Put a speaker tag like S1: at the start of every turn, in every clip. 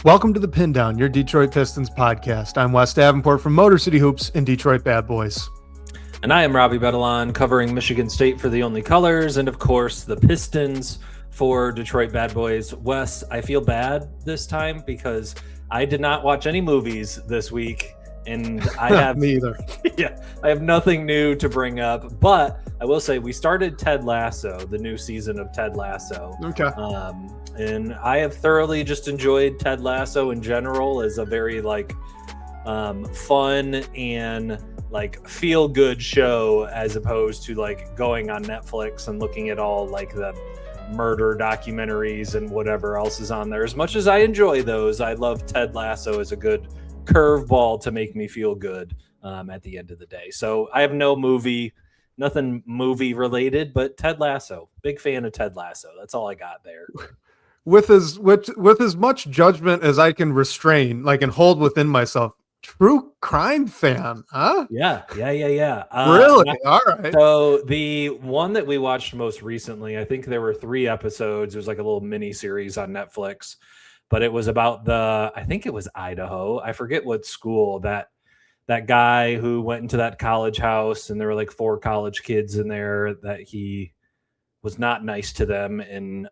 S1: Welcome to the Pindown, your Detroit Pistons podcast. I'm Wes Davenport from Motor City Hoops and Detroit Bad Boys.
S2: And I am Robbie Bettelon, covering Michigan State for the Only Colors, and of course the Pistons for Detroit Bad Boys. Wes, I feel bad this time because I did not watch any movies this week, and I have
S1: me either.
S2: Yeah, I have nothing new to bring up. But I will say we started Ted Lasso, the new season of Ted Lasso.
S1: Okay.
S2: And I have thoroughly just enjoyed Ted Lasso in general as a very fun and feel good show, as opposed to going on Netflix and looking at all the murder documentaries and whatever else is on there. As much as I enjoy those, I love Ted Lasso as a good curveball to make me feel good at the end of the day. So I have nothing movie related, but Ted Lasso, big fan of Ted Lasso. That's all I got there.
S1: With as much judgment as I can restrain, and hold within myself, true crime fan, huh?
S2: Yeah.
S1: Really? All right.
S2: So the one that we watched most recently, I think there were 3 episodes. It was like a little mini series on Netflix, but it was about I think it was Idaho. I forget what school that guy who went into that college house, and there were 4 college kids in there that he was not nice to them, and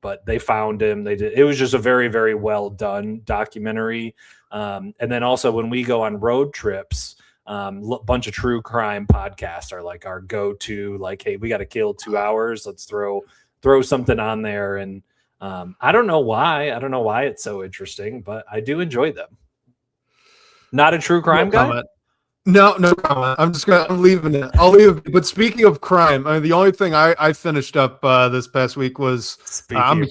S2: but they found him. It was just a very, very well done documentary. And then also when we go on road trips, a bunch of true crime podcasts are our go-to, hey, we got to kill 2 hours. Let's throw something on there. And I don't know why it's so interesting, but I do enjoy them. Not a true crime guy?
S1: No comment. I'm leaving it. I'll leave it. But speaking of crime, the only thing I finished up this past week was I'm a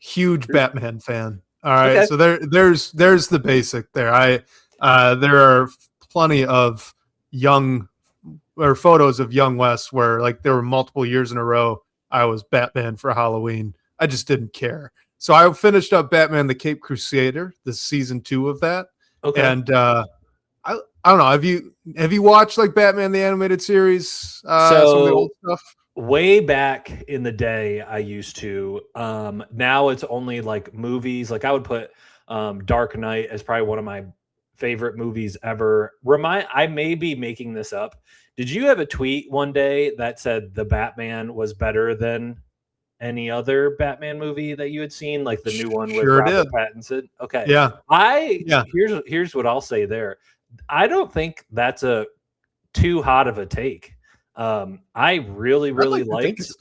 S1: huge Batman fan. All right. Okay. So there's the basic there. There are plenty of photos of young Wes where there were multiple years in a row I was Batman for Halloween. I just didn't care. So I finished up Batman the Caped Crusader, the season 2 of that. Okay. And I don't know. Have you watched Batman the Animated Series? Some of the old stuff?
S2: Way back in the day, I used to. Now it's only movies. I would put Dark Knight as probably one of my favorite movies ever. I may be making this up. Did you have a tweet one day that said the Batman was better than any other Batman movie that you had seen, the new one with Robert Pattinson? Okay.
S1: Yeah.
S2: Here's what I'll say there. I don't think that's too hot of a take. I really liked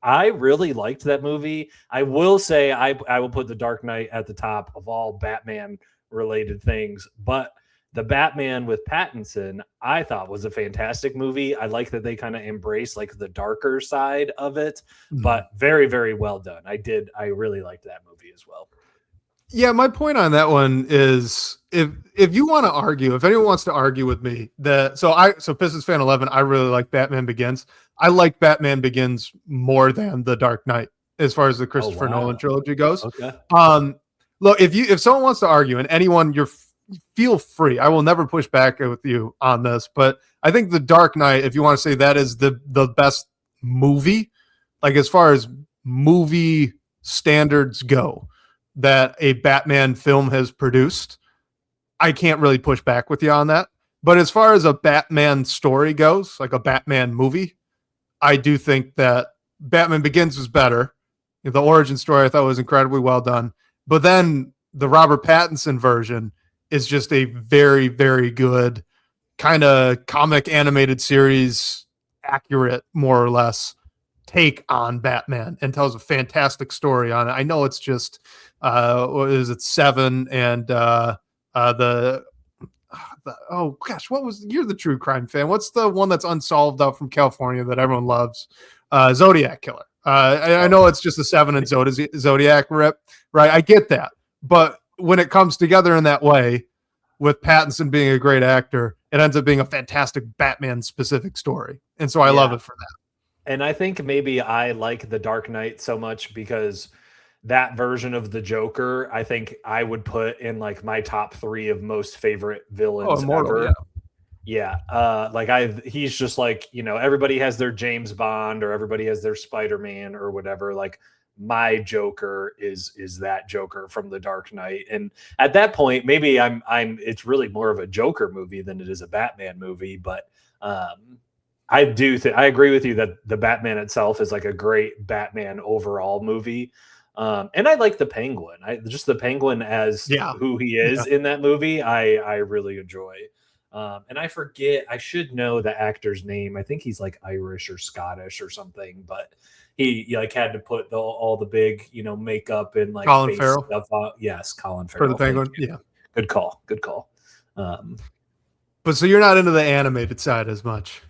S2: that movie. I will say I will put The Dark Knight at the top of all Batman related things, but the Batman with Pattinson I thought was a fantastic movie. I like that they kind of embrace the darker side of it, but very, very well done. I really liked that movie as well.
S1: Yeah, my point on that one is if you want to argue, if anyone wants to argue with me so Pistons fan 11, I really like Batman Begins. I like Batman Begins more than The Dark Knight as far as the Christopher Nolan trilogy goes.
S2: Okay.
S1: Look, if someone wants to argue, and anyone, feel free. I will never push back with you on this, but I think The Dark Knight, if you want to say that is the best movie, as far as movie standards go, that a Batman film has produced, I can't really push back with you on that. But as far as a Batman story goes, a Batman movie, I do think that Batman Begins was better. The origin story I thought was incredibly well done. But then the Robert Pattinson version is just a very, very good kind of comic animated series, accurate, more or less, take on Batman, and tells a fantastic story on it. I know it's just what is it, 7 and you're the true crime fan. What's the one that's unsolved out from California that everyone loves? Zodiac Killer. I know it's just a 7 and Zodiac rip, right? I get that. But when it comes together in that way, with Pattinson being a great actor, it ends up being a fantastic Batman specific story. And so I love it for that.
S2: And I think maybe I like The Dark Knight so much because that version of the Joker, I think I would put in my top 3 of most favorite villains ever. He's just everybody has their James Bond or everybody has their Spider-Man or whatever. my Joker is that Joker from The Dark Knight. And at that point, maybe it's really more of a Joker movie than it is a Batman movie. But I agree with you that the Batman itself is like a great Batman overall movie. And I like the Penguin. Just the Penguin as who he is in that movie. I really enjoy. And I should know the actor's name. I think he's like Irish or Scottish or something, but he like had to put all the big, makeup and like
S1: Colin Farrell
S2: stuff on. Yes, Colin Farrell
S1: for the Penguin. Yeah,
S2: good call.
S1: But so you're not into the animated side as much.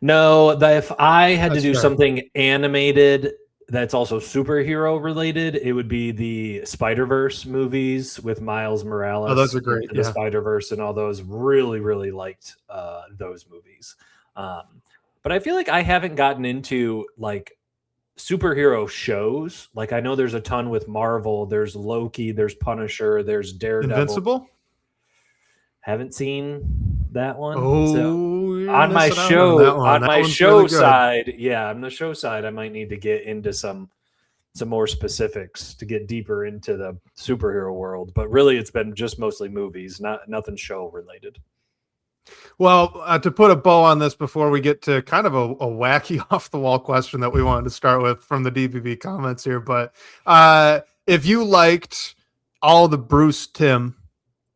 S2: No, if I had to do something animated that's also superhero related, it would be the Spider-Verse movies with Miles Morales.
S1: Oh, those are great.
S2: The Spider-Verse and all those. Really, really liked those movies. But I feel like I haven't gotten into like superhero shows. Like I know there's a ton with Marvel. There's Loki. There's Punisher. There's Daredevil.
S1: Invincible?
S2: Haven't seen that one.
S1: Oh,
S2: so on my show, on my show side, on the show side, I might need to get into some more specifics to get deeper into the superhero world. But really, it's been just mostly movies, nothing show related.
S1: Well, to put a bow on this before we get to kind of a wacky off the wall question that we wanted to start with from the DBB comments here, but if you liked all the Bruce Timm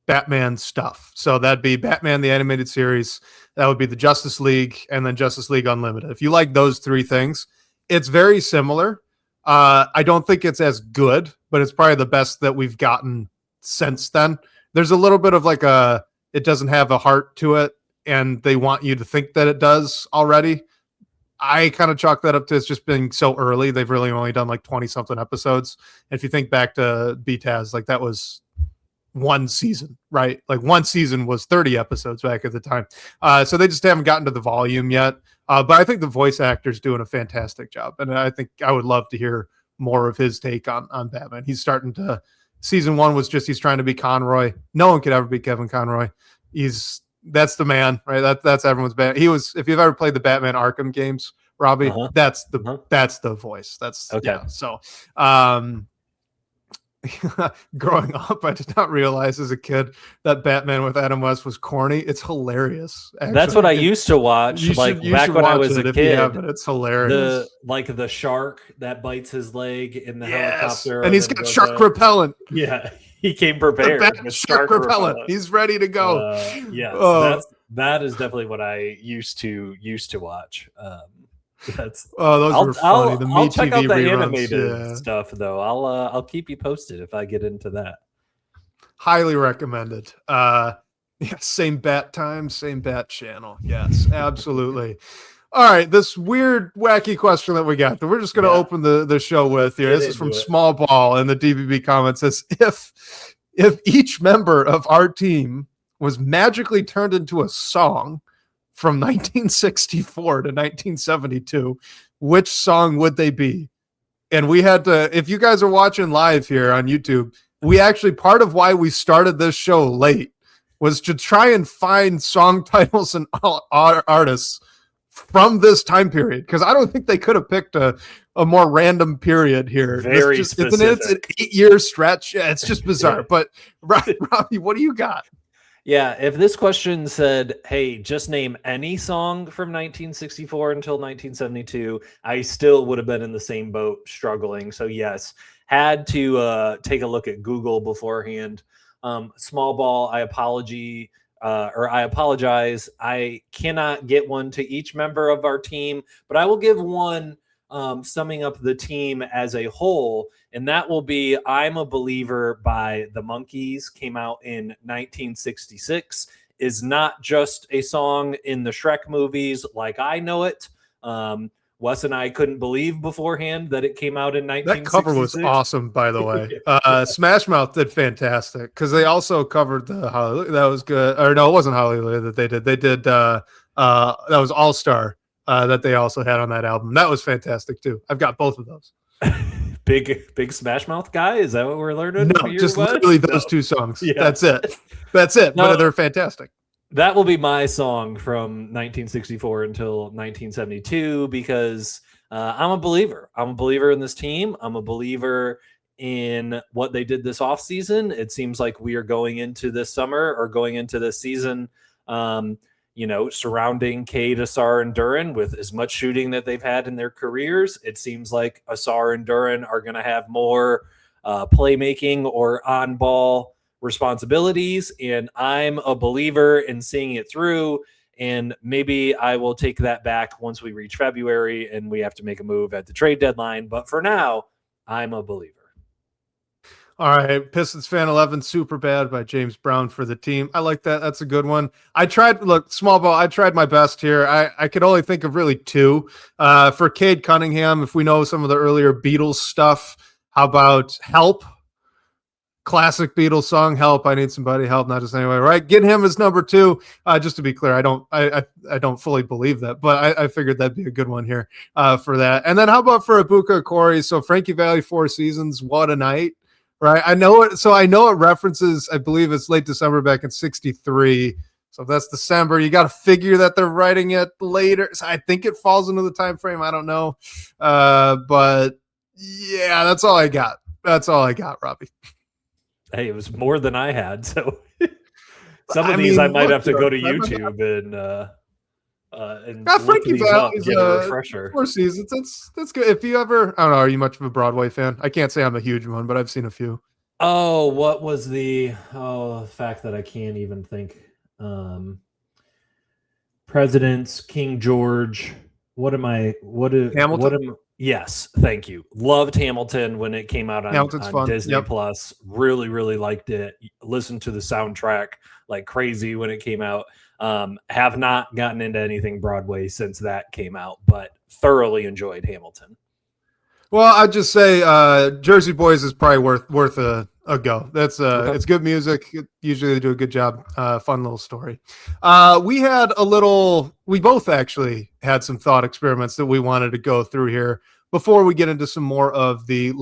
S1: Batman stuff, so that'd be Batman the Animated Series, that would be the Justice League, and then Justice League Unlimited. If you like those three things, it's very similar. I don't think it's as good, but it's probably the best that we've gotten since then. There's a little bit of like it doesn't have a heart to it, and they want you to think that it does already. I kind of chalk that up to it's just being so early. They've really only done like 20 something episodes. And if you think back to BTAS, like that was one season, right? Like one season was 30 episodes back at the time. So they just haven't gotten to the volume yet. But I think the voice actor's doing a fantastic job. And I think I would love to hear more of his take on Batman. He's starting to, season one was just, he's trying to be Conroy. No one could ever be Kevin Conroy. That's the man, right? That's everyone's Batman. He was, if you've ever played the Batman Arkham games, Robbie, that's the voice. That's okay. Yeah. So, growing up, I did not realize as a kid that Batman with Adam West was corny. It's hilarious. Actually.
S2: That's what I used to watch. Like back when I was a kid.
S1: It's hilarious.
S2: The shark that bites his leg in the helicopter,
S1: and he's got shark repellent.
S2: Yeah, he came prepared.
S1: With shark repellent. He's ready to go.
S2: That is definitely what I used to watch. Those
S1: were funny.
S2: I'll check out the animated stuff though. I'll keep you posted if I get into that.
S1: Highly recommended. Same bat time, same bat channel. Yes, absolutely. All right, this weird, wacky question that we got that we're just going to open the show with here. This is from Small Ball in the DBB comments. Says if each member of our team was magically turned into a song from 1964 to 1972, which song would they be? And we had to, if you guys are watching live here on YouTube, we actually, part of why we started this show late was to try and find song titles and artists from this time period. Because I don't think they could have picked a more random period here.
S2: Very specific.
S1: It's an 8-year stretch. Yeah, it's just bizarre. But Robbie, what do you got?
S2: Yeah, if this question said, hey, just name any song from 1964 until 1972, I still would have been in the same boat struggling. So yes, had to take a look at Google beforehand. Small Ball, I apologize. I cannot get one to each member of our team, but I will give one summing up the team as a whole, and that will be I'm a Believer by the Monkees. Came out in 1966. Is not just a song in the Shrek movies like I know it. Wes and I couldn't believe beforehand that it came out in 1966.
S1: That cover was awesome, by the way. Smash Mouth did fantastic because they also covered the Hallelujah. That was good. Or no, it wasn't Hallelujah that they did. They did that was All Star that they also had on that album. That was fantastic too. I've got both of those.
S2: Big Smash Mouth guy. Is that what we're learning?
S1: No, just literally those two songs. Yeah. That's it. No, but they're fantastic.
S2: That will be my song from 1964 until 1972 because I'm a believer. I'm a believer in this team. I'm a believer in what they did this offseason. It seems like we are going into this summer or going into this season, surrounding Cade, Asar, and Duren with as much shooting that they've had in their careers. It seems like Asar and Duren are going to have more playmaking or on-ball responsibilities, and I'm a believer in seeing it through. And maybe I will take that back once we reach February and we have to make a move at the trade deadline. But for now, I'm a believer.
S1: All right, Pistons Fan 11, Super Bad by James Brown for the team. I like that. That's a good one. I tried my best here. I could only think of really two. For Cade Cunningham, if we know some of the earlier Beatles stuff, how about Help? Classic Beatles song, Help, I Need Somebody Help, not just anyway, right? Get him as number two. Just to be clear, I don't fully believe that, but I figured that'd be a good one here for that. And then how about for Ibuka Corey? So Frankie Valli, 4 seasons, what a night. Right. I know it. So I know it references, I believe it's late December back in 63. So if that's December, you got to figure that they're writing it later. So I think it falls into the time frame. I don't know. But yeah, that's all I got. That's all I got, Robbie.
S2: Hey, it was more than I had. So some of these I might have to go to YouTube and
S1: Frankie Valli's
S2: get a refresher.
S1: 4 seasons. That's good. If you ever, I don't know, are you much of a Broadway fan? I can't say I'm a huge one, but I've seen a few.
S2: Oh, what was the fact that I can't even think? Presidents, King George.
S1: Hamilton?
S2: Yes, thank you. Loved Hamilton when it came out on Disney Plus. Really, really liked it. Listened to the soundtrack like crazy when it came out. Have not gotten into anything Broadway since that came out, but thoroughly enjoyed Hamilton.
S1: Well, I'd just say Jersey Boys is probably worth a go. That's It's good music. Usually they do a good job. Fun little story. We both actually had some thought experiments that we wanted to go through here before we get into some more of the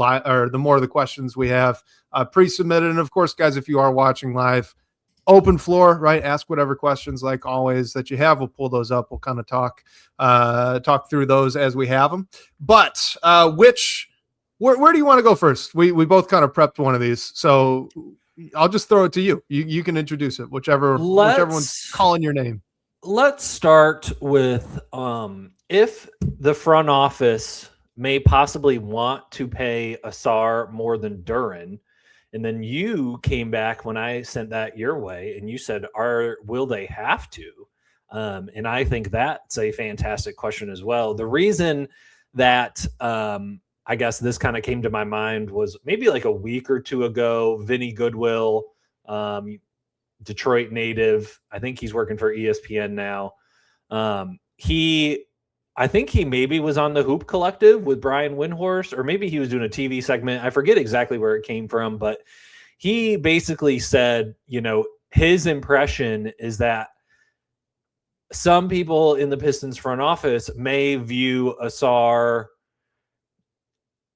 S1: questions we have pre-submitted. And of course, guys, if you are watching live, open floor, right? Ask whatever questions, like always, that you have. We'll pull those up. We'll kind of talk through those as we have them. But where do you want to go first? We both kind of prepped one of these, so I'll just throw it to you. You can introduce it, whichever one's calling your name.
S2: Let's start with if the front office may possibly want to pay Asar more than Duren. And then you came back when I sent that your way and you said, will they have to? And I think that's a fantastic question as well. The reason that I guess this kind of came to my mind was maybe like a week or two ago, Vinny Goodwill, Detroit native. I think he's working for ESPN now. I think he maybe was on the Hoop Collective with Brian Windhorst, or maybe he was doing a TV segment. I forget exactly where it came from, but he basically said, his impression is that some people in the Pistons front office may view Asar,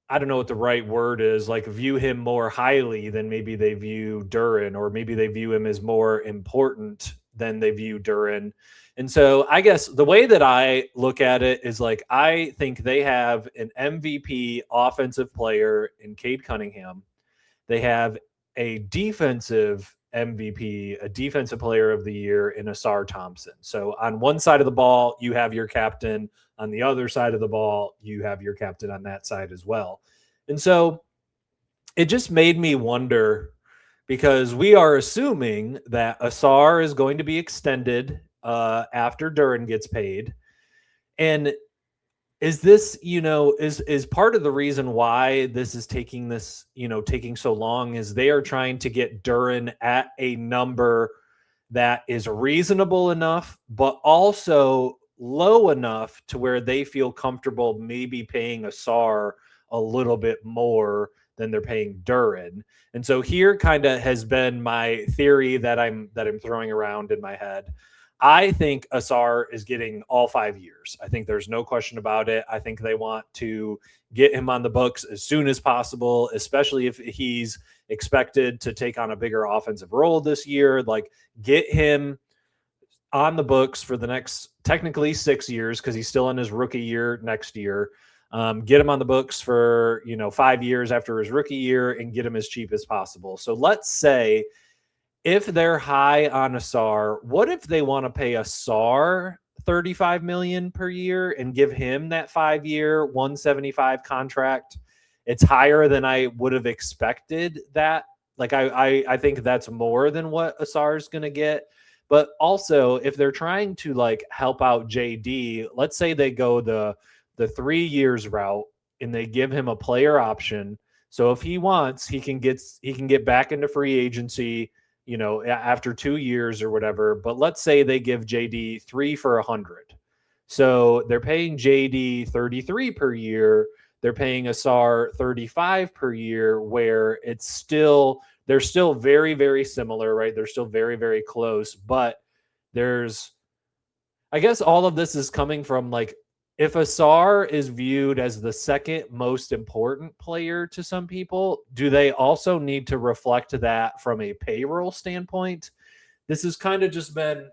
S2: I don't know what the right word is, like view him more highly than maybe they view Duren, or maybe they view him as more important than they view Duren. And so I guess the way that I look at it is like, I think they have an MVP offensive player in Cade Cunningham. They have a defensive MVP, a defensive player of the year in Asar Thompson. So on one side of the ball, you have your captain. On the other side of the ball, you have your captain on that side as well. And so it just made me wonder, because we are assuming that Asar is going to be extended after Duren gets paid. And is this, is part of the reason why this is taking so long is they are trying to get Duren at a number that is reasonable enough, but also low enough to where they feel comfortable maybe paying Asar a little bit more than they're paying Duren. And so here kind of has been my theory that I'm throwing around in my head. I think Asar is getting all 5 years. I think there's no question about it. I think they want to get him on the books as soon as possible, especially if he's expected to take on a bigger offensive role this year. Like, get him on the books for the next technically 6 years, because he's still in his rookie year next year. get him on the books for 5 years after his rookie year, and get him as cheap as possible. So let's say if they're high on Asar, what if they want to pay Asar $35 million per year and give him that 5-year $175 contract? It's higher than I would have expected that. Like I think that's more than what Asar is going to get. But also, if they're trying to like help out JD, let's say they go the 3 years route and they give him a player option. So if he wants, he can get back into free agency, after 2 years or whatever. But let's say they give JD 3 for $100. So they're paying JD 33 per year. They're paying Asar 35 per year, where they're still very, very similar, right? They're still very, very close. But I guess all of this is coming from like, if Asar is viewed as the second most important player to some people, do they also need to reflect that from a payroll standpoint? This has kind of just been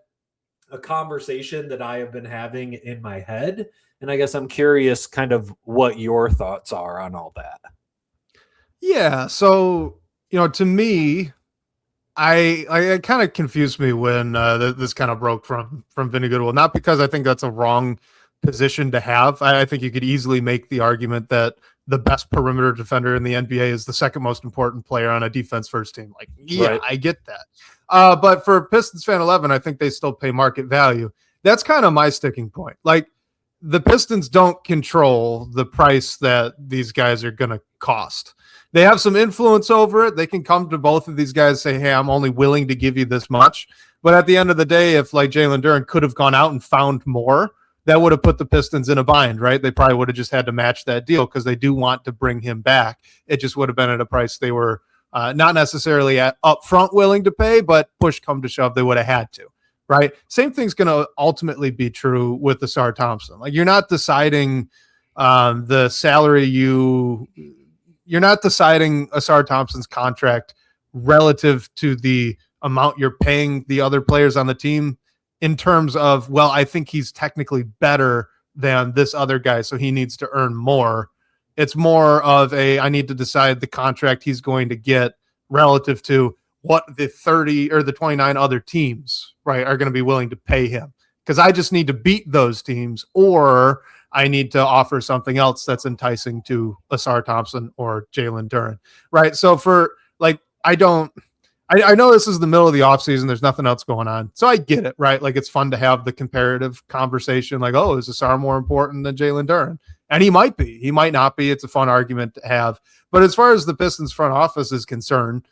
S2: a conversation that I have been having in my head. And I guess I'm curious kind of what your thoughts are on all that.
S1: Yeah. So, to me, I kind of confused me when this kind of broke from Vinny Goodwill, not because I think that's a wrong position to have. I think you could easily make the argument that the best perimeter defender in the NBA is the second most important player on a defense first team. Like, yeah, right. I get that. But for Pistons fan 11, I think they still pay market value. That's kind of my sticking point. Like, the Pistons don't control the price that these guys are going to cost. They have some influence over it. They can come to both of these guys and say, hey, I'm only willing to give you this much. But at the end of the day, if like Jalen Duren could have gone out and found more, that would have put the Pistons in a bind, right? They probably would have just had to match that deal because they do want to bring him back. It just would have been at a price they were not necessarily at upfront willing to pay, but push come to shove, they would have had to, right? Same thing's going to ultimately be true with Asar Thompson. Like, you're not deciding the salary you're not deciding Asar Thompson's contract relative to the amount you're paying the other players on the team in terms of, well, I think he's technically better than this other guy, so he needs to earn more. It's more of I need to decide the contract he's going to get relative to what the 30 or the 29 other teams, right, are going to be willing to pay him. Because I just need to beat those teams, or I need to offer something else that's enticing to Asar Thompson or Jalen Duren, right? So for like, I know this is the middle of the offseason. There's nothing else going on. So I get it, right? Like, it's fun to have the comparative conversation. Like, oh, is Asar more important than Jalen Duren? And he might be. He might not be. It's a fun argument to have. But as far as the Pistons front office is concerned,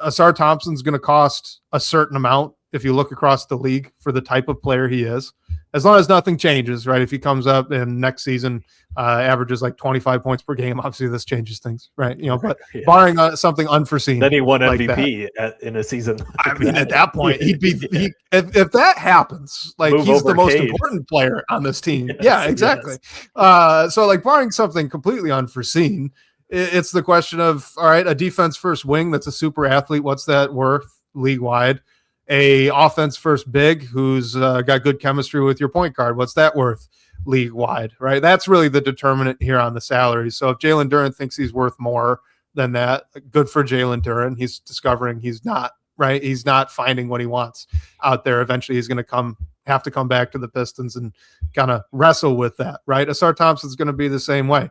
S1: Asar Thompson's going to cost a certain amount if you look across the league for the type of player he is. As long as nothing changes, right? If he comes up and next season averages like 25 points per game, obviously this changes things, right? But barring something unforeseen.
S2: Then he won MVP in a season.
S1: I mean, at that point, he'd be if that happens, like, he's the most important player on this team. Yes, yeah, exactly. Yes. So like, barring something completely unforeseen, it's the question of, all right, a defense first wing that's a super athlete, what's that worth league wide? A offense first big who's got good chemistry with your point guard, what's that worth league wide, right? That's really the determinant here on the salary. So if Jalen Duren thinks he's worth more than that, good for Jalen Duren. He's discovering he's not, right? He's not finding what he wants out there. Eventually he's going to have to come back to the Pistons and kind of wrestle with that, right? Asar Thompson's going to be the same way.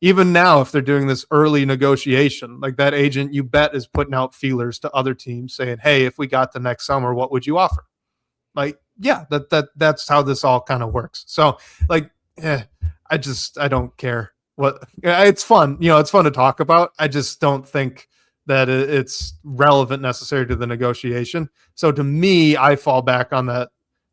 S1: Even now, if they're doing this early negotiation, like, that agent, you bet, is putting out feelers to other teams saying, hey, if we got the next summer, what would you offer? Like, yeah, that's how this all kind of works. So like, I don't care what. It's fun. It's fun to talk about. I just don't think that it's relevant necessarily to the negotiation. So to me, I fall back on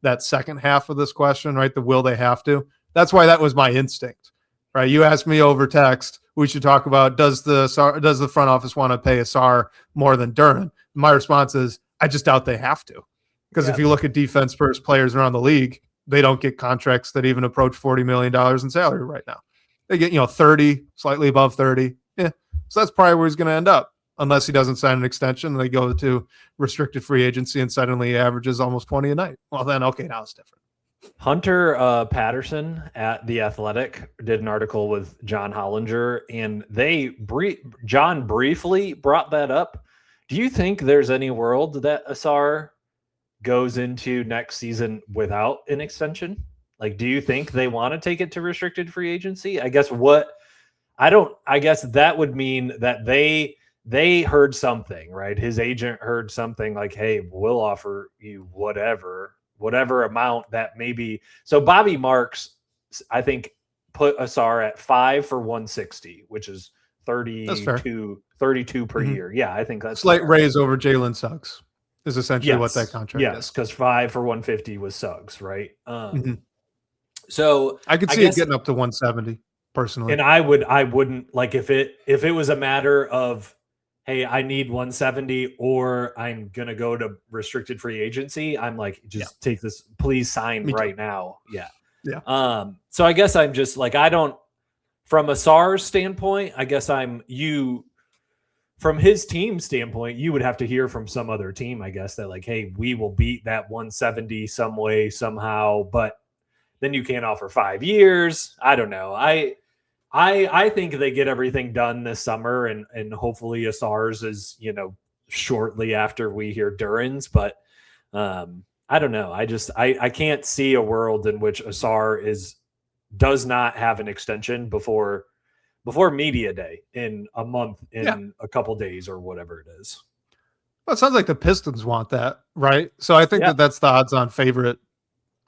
S1: that second half of this question, right? The will they have to. That's why that was my instinct. Right, you asked me over text. We should talk about does the front office want to pay Asar more than Duren? My response is I just doubt they have to, because if you look at defense first players around the league, they don't get contracts that even approach $40 million in salary right now. They get 30, slightly above 30. Yeah, so that's probably where he's going to end up, unless he doesn't sign an extension. They go to restricted free agency and suddenly he averages almost 20 a night. Well, then okay, now it's different.
S2: Hunter Patterson at The Athletic did an article with John Hollinger, and John briefly brought that up. Do you think there's any world that Asar goes into next season without an extension? Like, do you think they want to take it to restricted free agency? I guess that would mean that they heard something, right? His agent heard something like, hey, we'll offer you whatever amount that maybe. So Bobby Marks, I think, put Asar at 5 for 160, which is 32 per year. Yeah, I think that's
S1: slight raise over Jalen Suggs is essentially what that contract is.
S2: Yes, because 5 for 150 was Suggs, right? So
S1: I could see it getting up to 170 personally.
S2: And I wouldn't like if it was a matter of, hey, I need 170 or I'm going to go to restricted free agency. I'm like, just take this, please sign right now. Yeah.
S1: Yeah.
S2: So I guess I'm just like, from Asar's standpoint, I guess from his team standpoint, you would have to hear from some other team, I guess, that like, hey, we will beat that 170 some way, somehow, but then you can't offer 5 years. I don't know. I think they get everything done this summer, and hopefully Asar's is, shortly after we hear Duran's, but I don't know. I can't see a world in which Asar does not have an extension before media day in a month, a couple days or whatever it is.
S1: Well, it sounds like the Pistons want that, right? So I think that's the odds-on favorite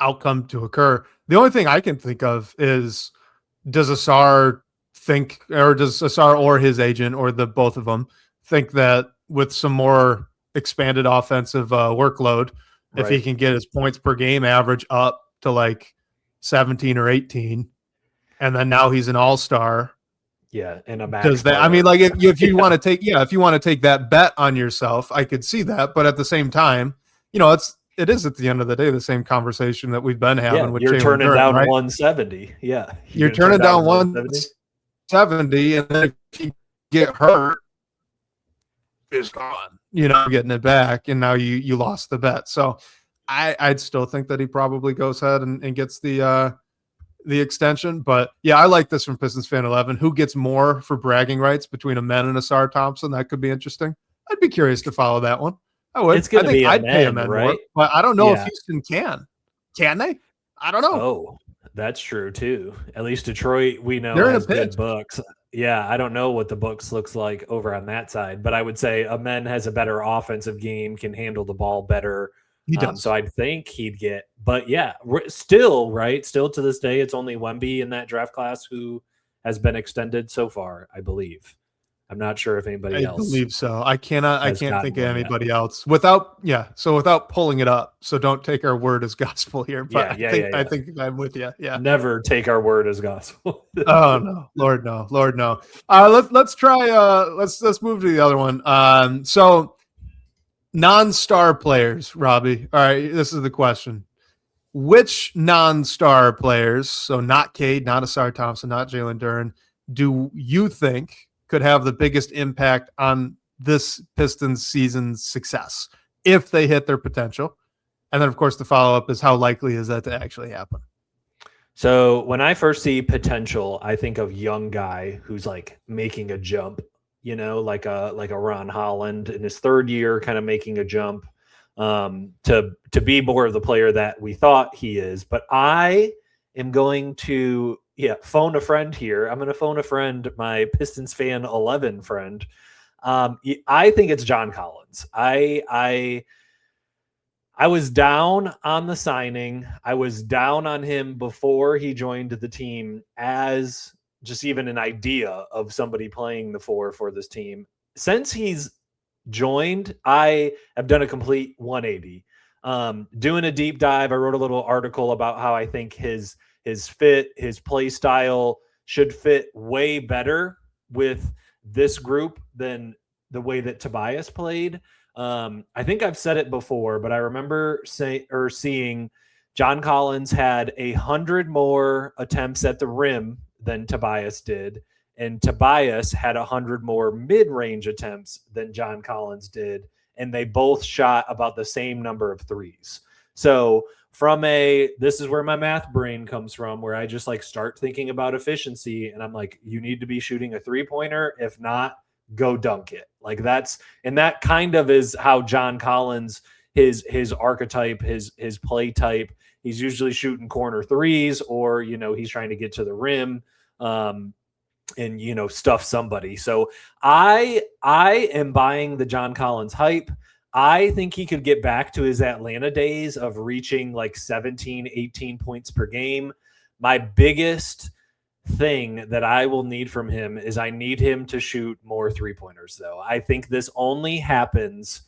S1: outcome to occur. The only thing I can think of is, does Asar or his agent or the both of them think that with some more expanded offensive workload, if he can get his points per game average up to like 17 or 18, and then now he's an all-star.
S2: Yeah, and a max.
S1: Does that? I mean, like if you want to take that bet on yourself, I could see that. But at the same time, it is at the end of the day the same conversation that we've been having with
S2: you're
S1: Jalen
S2: turning
S1: Duren,
S2: down
S1: right?
S2: 170. Yeah,
S1: you're turning down 170, and then if you get hurt, it's gone. Getting it back, and now you lost the bet. So I'd still think that he probably goes ahead and gets the extension. But yeah, I like this from Pistons Fan 11. Who gets more for bragging rights between Amen and Asar Thompson? That could be interesting. I'd be curious to follow that one. I would.
S2: It's going to be
S1: I'd pay Amen
S2: right?
S1: more, but I don't know if Houston can. Can they? I don't know.
S2: Oh, that's true too. At least Detroit, we know,
S1: They're
S2: has good books. Yeah, I don't know what the books looks like over on that side, but I would say Amen has a better offensive game, can handle the ball better.
S1: He does.
S2: So I'd think he'd get, but yeah, still to this day, it's only Wemby in that draft class who has been extended so far, I believe. I'm not sure if anybody else.
S1: I believe so. I can't think of anybody else without pulling it up. So don't take our word as gospel here. But I think I'm with you. Yeah.
S2: Never take our word as gospel.
S1: Oh no, Lord no. Let's try. Let's move to the other one. So non-star players, Robbie. All right, this is the question. Which non-star players, so not Cade, not Asar Thompson, not Jalen Duren, do you think could have the biggest impact on this Pistons season's success if they hit their potential? And then, of course, the follow-up is how likely is that to actually happen?
S2: So when I first see potential, I think of young guy who's like making a jump, like a Ron Holland in his third year, kind of making a jump to be more of the player that we thought he is. But I am going to phone a friend here. I'm going to phone a friend, my Pistons Fan 11 friend. I think it's John Collins. I was down on the signing. I was down on him before he joined the team as just even an idea of somebody playing the 4 for this team. Since he's joined, I have done a complete 180. Doing a deep dive, I wrote a little article about how I think his fit, his play style should fit way better with this group than the way that Tobias played. I think I've said it before, but I remember seeing John Collins had 100 more attempts at the rim than Tobias did, and Tobias had 100 more mid-range attempts than John Collins did, and they both shot about the same number of threes. So this is where my math brain comes from, where I just like start thinking about efficiency, and I'm like, you need to be shooting a 3-pointer. If not, go dunk it. Like that kind of is how John Collins, his archetype, his play type. He's usually shooting corner threes, or he's trying to get to the rim, and stuff somebody. So I am buying the John Collins hype. I think he could get back to his Atlanta days of reaching like 17, 18 points per game. My biggest thing that I will need from him is I need him to shoot more 3-pointers, though. I think this only happens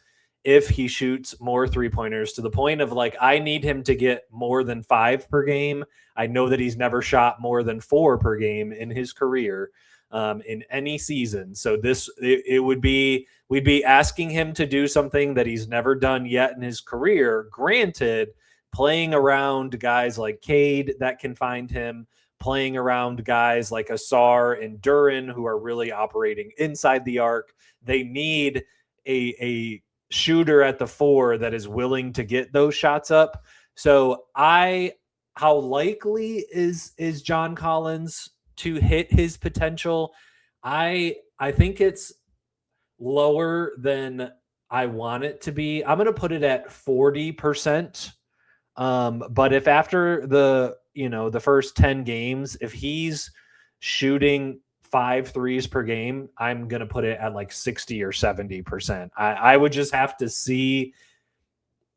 S2: if he shoots more 3-pointers, to the point of like, I need him to get more than 5 per game. I know that he's never shot more than 4 per game in his career, in any season. So we'd be asking him to do something that he's never done yet in his career. Granted, playing around guys like Cade that can find him, playing around guys like Asar and Duren, who are really operating inside the arc. They need a shooter at the 4 that is willing to get those shots up. So how likely is John Collins to hit his potential? I think it's lower than I want it to be. I'm going to put it at 40%. But if after the first 10 games, if he's shooting 5 threes per game, I'm going to put it at like 60 or 70%. I would just have to see,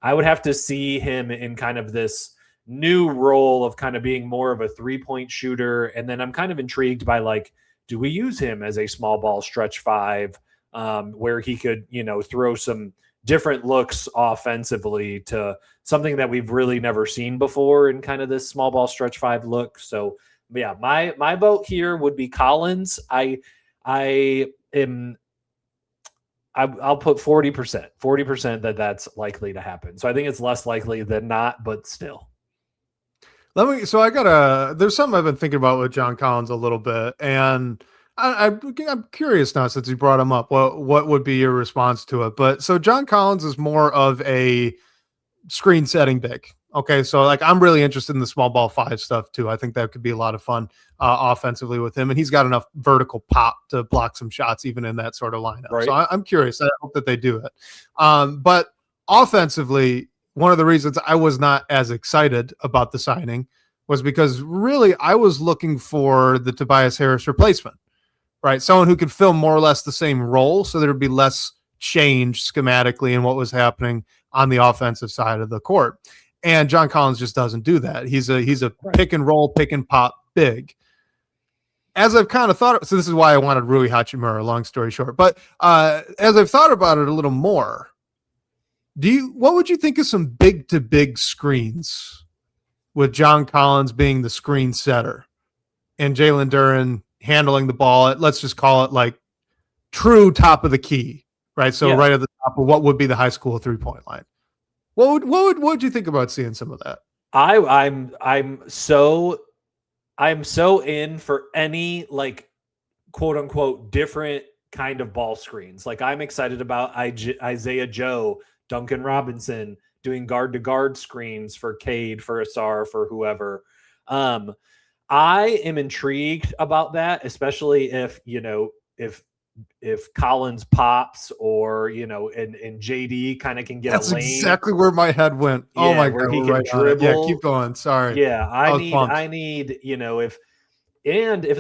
S2: him in kind of this new role of kind of being more of a 3-point shooter. And then I'm kind of intrigued by like, do we use him as a small ball stretch 5, where he could, throw some different looks offensively to something that we've really never seen before in kind of this small ball stretch 5 look. So yeah, my vote here would be Collins. I'll put 40% that's likely to happen. So I think it's less likely than not, but still.
S1: There's something I've been thinking about with John Collins a little bit, and I'm curious now, since you brought him up, what would be your response to it? But so John Collins is more of a screen setting big. Okay. So like, I'm really interested in the small ball 5 stuff too. I think that could be a lot of fun offensively with him. And he's got enough vertical pop to block some shots, even in that sort of lineup. Right. So I'm curious. I hope that they do it. But offensively, one of the reasons I was not as excited about the signing was because really I was looking for the Tobias Harris replacement, right? Someone who could fill more or less the same role, so there'd be less change schematically in what was happening on the offensive side of the court. And John Collins just doesn't do that. He's a right. Pick and roll, pick and pop big. As I've kind of thought, so this is why I wanted Rui Hachimura, long story short. But as I've thought about it a little more, what would you think of some big to big screens with John Collins being the screen setter and Jalen Duren handling the ball at, let's just call it like true top of the key, right? So right at the top of what would be the high school 3-point line. What would you think about seeing some of that?
S2: I'm so in for any like quote unquote different kind of ball screens. Like I'm excited about Isaiah Joe, Duncan Robinson doing guard to guard screens for Cade, for Asar, for whoever. I am intrigued about that, especially if Collins pops, or and JD kind of can get
S1: That's
S2: a lane.
S1: Exactly where my head went.
S2: Yeah,
S1: oh my
S2: god,
S1: he can dribble. Yeah, keep going. Sorry.
S2: Yeah, I need if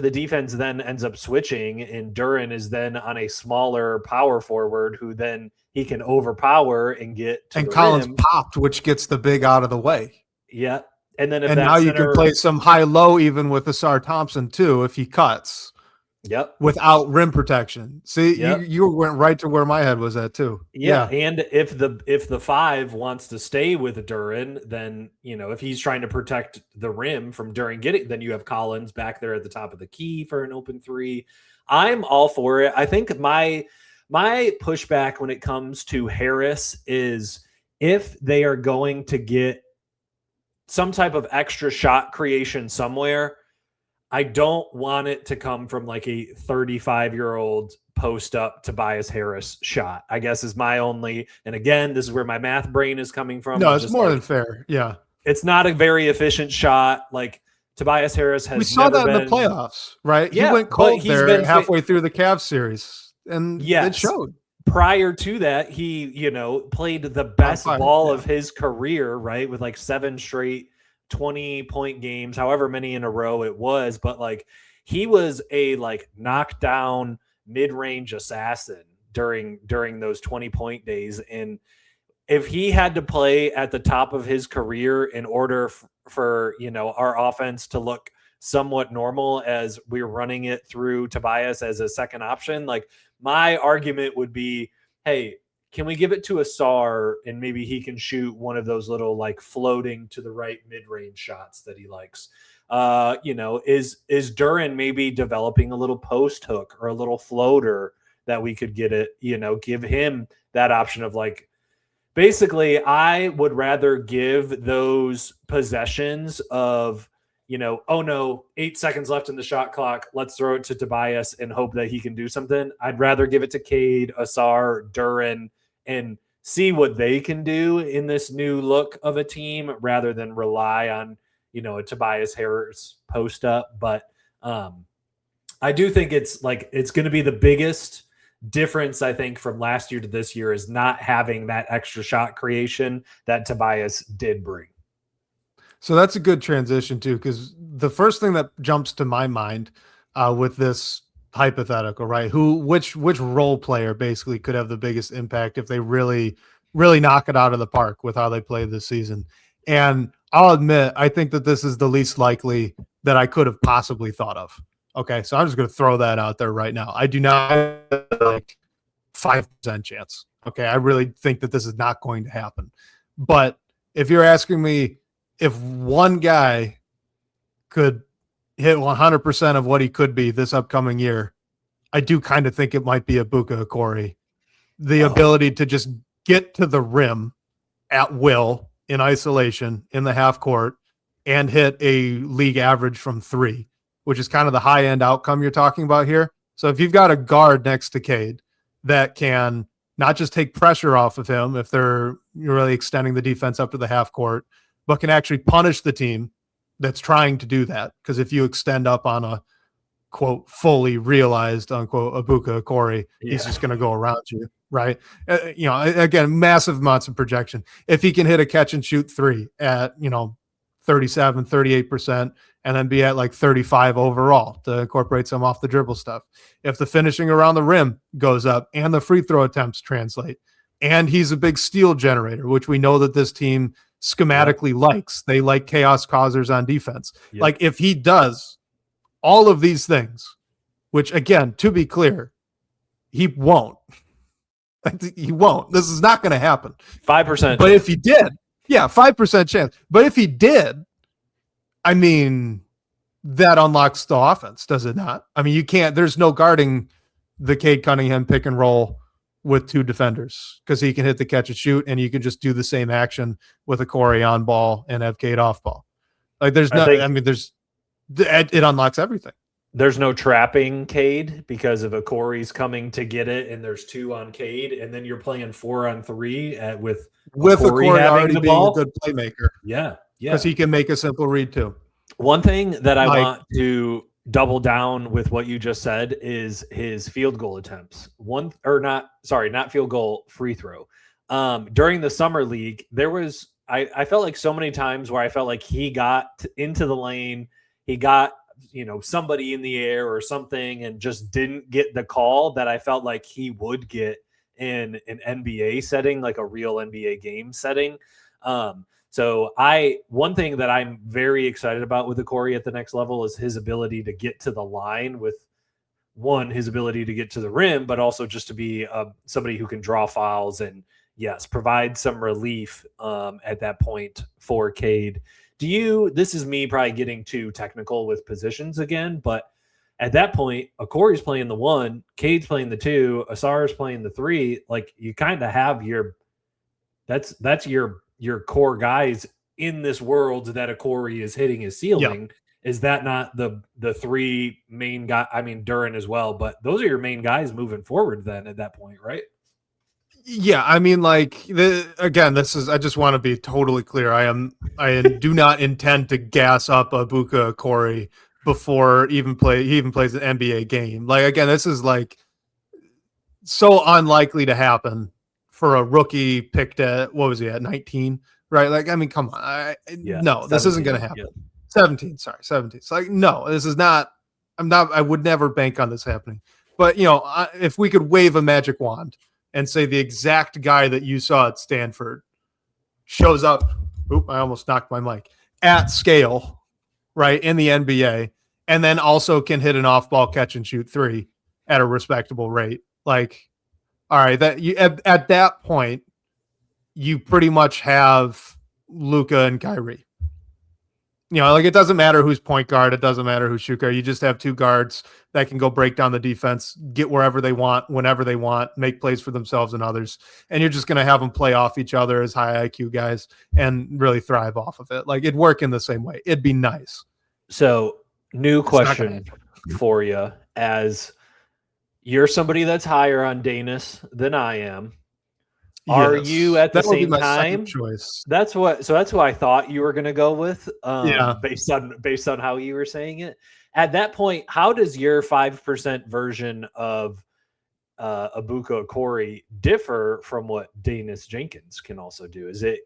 S2: the defense then ends up switching and Duren is then on a smaller power forward who then he can overpower and get to
S1: and
S2: the
S1: Collins
S2: rim.
S1: Popped, which gets the big out of the way.
S2: Yeah. And then
S1: now you can play some high-low even with Asar Thompson too if he cuts.
S2: Yep.
S1: Without rim protection. See, you went right to where my head was at too.
S2: Yeah. And if the 5 wants to stay with Duren, then if he's trying to protect the rim from Duren getting, then you have Collins back there at the top of the key for an open 3. I'm all for it. I think my pushback when it comes to Harris is if they are going to get some type of extra shot creation somewhere, I don't want it to come from like a 35-year-old post up Tobias Harris shot, I guess is my only, and again, this is where my math brain is coming from.
S1: No, it's more than fair. Yeah.
S2: It's not a very efficient shot. Like Tobias Harris has.
S1: We saw that in the playoffs, right?
S2: Yeah,
S1: he went
S2: but
S1: cold
S2: he's
S1: there
S2: been
S1: halfway through the Cavs series, and
S2: Yes.
S1: it showed.
S2: Prior to that, he, played the best ball of his career, right? With like 7 straight 20-point games, however many in a row it was. But like he was a like knockdown mid-range assassin during those 20-point days. And if he had to play at the top of his career in order for our offense to look somewhat normal as we're running it through Tobias as a second option, like my argument would be, hey, can we give it to Asar and maybe he can shoot one of those little like floating to the right mid-range shots that he likes? Is Duren maybe developing a little post hook or a little floater that we could give him that option of like, basically, I would rather give those possessions of, oh no, 8 seconds left in the shot clock. Let's throw it to Tobias and hope that he can do something. I'd rather give it to Cade, Asar, Duren, and see what they can do in this new look of a team rather than rely on, a Tobias Harris post up. But I do think it's going to be the biggest difference, I think, from last year to this year is not having that extra shot creation that Tobias did bring.
S1: So that's a good transition too, because the first thing that jumps to my mind with this hypothetical, right? Which role player basically could have the biggest impact if they really, really knock it out of the park with how they play this season? And I'll admit, I think that this is the least likely that I could have possibly thought of. Okay, so I'm just going to throw that out there right now. I do not have like 5% chance. Okay, I really think that this is not going to happen. But if you're asking me if one guy could hit 100% of what he could be this upcoming year, I do kind of think it might be Ibuka Okori. The ability to just get to the rim at will in isolation in the half court and hit a league average from 3, which is kind of the high-end outcome you're talking about here. So if you've got a guard next to Cade that can not just take pressure off of him if you're really extending the defense up to the half court, but can actually punish the team that's trying to do that. Because if you extend up on a, quote, fully realized, unquote, Ibuka Okori, he's just going to go around you, right? Again, massive amounts of projection. If he can hit a catch and shoot 3 at, 37, 38%, and then be at like 35 overall to incorporate some off the dribble stuff. If the finishing around the rim goes up and the free throw attempts translate, and he's a big steal generator, which we know that this team schematically likes. They like chaos causers on defense. Yep. Like if he does all of these things, which again, to be clear, he won't. He won't. This is not going to happen.
S2: 5%.
S1: But if he did, 5% chance. But if he did, I mean, that unlocks the offense, does it not? I mean, you can't, there's no guarding the Cade Cunningham pick and roll with 2 defenders because he can hit the catch and shoot, and you can just do the same action with a Corey on ball and have Cade off ball. Like it unlocks everything.
S2: There's no trapping Cade because of a Corey's coming to get it, and there's 2 on Cade, and then you're playing 4 on 3 with
S1: a Corey already being a good playmaker.
S2: Yeah.
S1: Because he can make a simple read too.
S2: One thing that I want to double down with what you just said is his field goal attempts. Not field goal, free throw. During the summer league, there was I felt like so many times where I felt like he got into the lane, he got somebody in the air or something and just didn't get the call that I felt like he would get in an NBA setting, like a real NBA game setting. So one thing that I'm very excited about with Okori at the next level is his ability to get to the line with his ability to get to the rim, but also just to be somebody who can draw fouls and provide some relief at that point for Cade. This is me probably getting too technical with positions again, but at that point, Okori's playing the 1, Cade's playing the 2, Asar's playing the 3. Like you kind of have that's your core guys in this world that Okori is hitting his ceiling. Yep. Is that not the 3 main guy? I mean, Duren as well, but those are your main guys moving forward then at that point, right?
S1: Yeah, I mean, like this is. I just want to be totally clear. I do not intend to gas up Ibuka Corey before he even plays an NBA game. Like again, this is like so unlikely to happen for a rookie picked at what was he at 19, right? Like I mean, come on, no, this isn't going to happen. Yeah. 17, sorry, 17. It's like no, this is not. I would never bank on this happening. But if we could wave a magic wand and say the exact guy that you saw at Stanford shows up, I almost knocked my mic, at scale, right, in the NBA, and then also can hit an off-ball catch and shoot three at a respectable rate. Like, all right, that you at that point, you pretty much have Luka and Kyrie. Like it doesn't matter who's point guard. It doesn't matter who's shoot guard. You just have two guards that can go break down the defense, get wherever they want, whenever they want, make plays for themselves and others. And you're just going to have them play off each other as high IQ guys and really thrive off of it. Like it'd work in the same way. It'd be nice.
S2: So new question for you, as you're somebody that's higher on Danis than I am. Are you at the same time?
S1: Choice.
S2: That's who I thought you were going to go with. Based on how you were saying it. At that point, how does your 5% version of Ibuka Corey differ from what Danis Jenkins can also do? Is it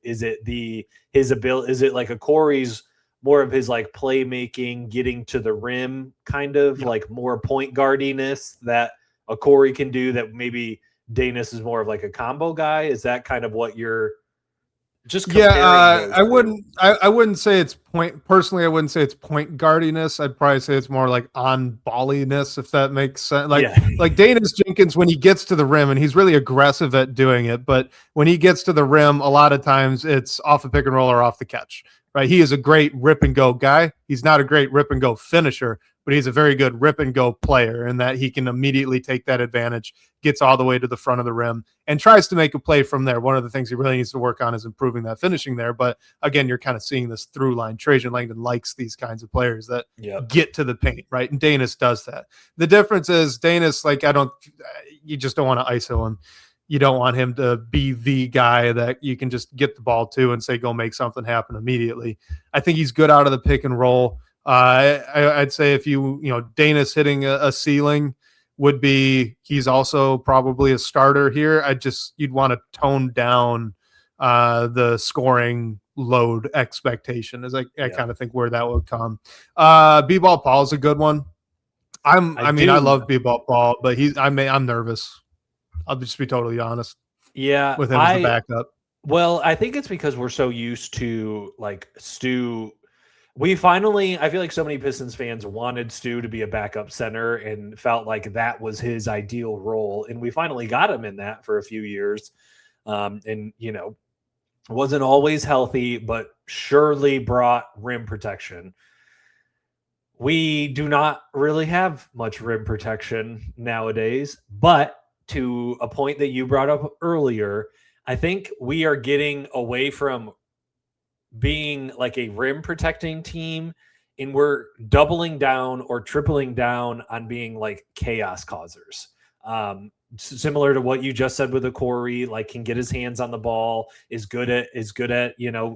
S2: his ability? Is it like a Corey's more of his like playmaking, getting to the rim, kind of like more point guardiness that a Corey can do that maybe Danis is more of like a combo guy? Is that kind of what you're just comparing?
S1: I wouldn't say it's point personally. I wouldn't say it's point guardiness. I'd probably say it's more like on balliness, if that makes sense. Like Danis Jenkins, when he gets to the rim, and he's really aggressive at doing it, but when he gets to the rim, a lot of times it's off a pick and roll or off the catch. Right? He is a great rip and go guy. He's not a great rip and go finisher, but he's a very good rip and go player in that he can immediately take that advantage, gets all the way to the front of the rim, and tries to make a play from there. One of the things he really needs to work on is improving that finishing there. But again, you're kind of seeing this through line. Trajan Langdon likes these kinds of players that get to the paint, right? And Danis does that. The difference is Danis, you just don't want to ISO him. You don't want him to be the guy that you can just get the ball to and say, go make something happen immediately. I think he's good out of the pick and roll. I'd say if Danis hitting a ceiling would be, he's also probably a starter here. You'd want to tone down the scoring load expectation, as I kind of think where that would come. B-Ball Paul is a good one. I love B-Ball Paul, but I'm nervous. I'll just be totally honest.
S2: Yeah.
S1: With him as the backup.
S2: Well, I think it's because we're so used to like Stu. I feel like so many Pistons fans wanted Stu to be a backup center and felt like that was his ideal role. And we finally got him in that for a few years. Wasn't always healthy, but surely brought rim protection. We do not really have much rim protection nowadays, but to a point that you brought up earlier, I think we are getting away from being like a rim protecting team, and we're doubling down or tripling down on being like chaos causers. Similar to what you just said with the Corey, like can get his hands on the ball, is good at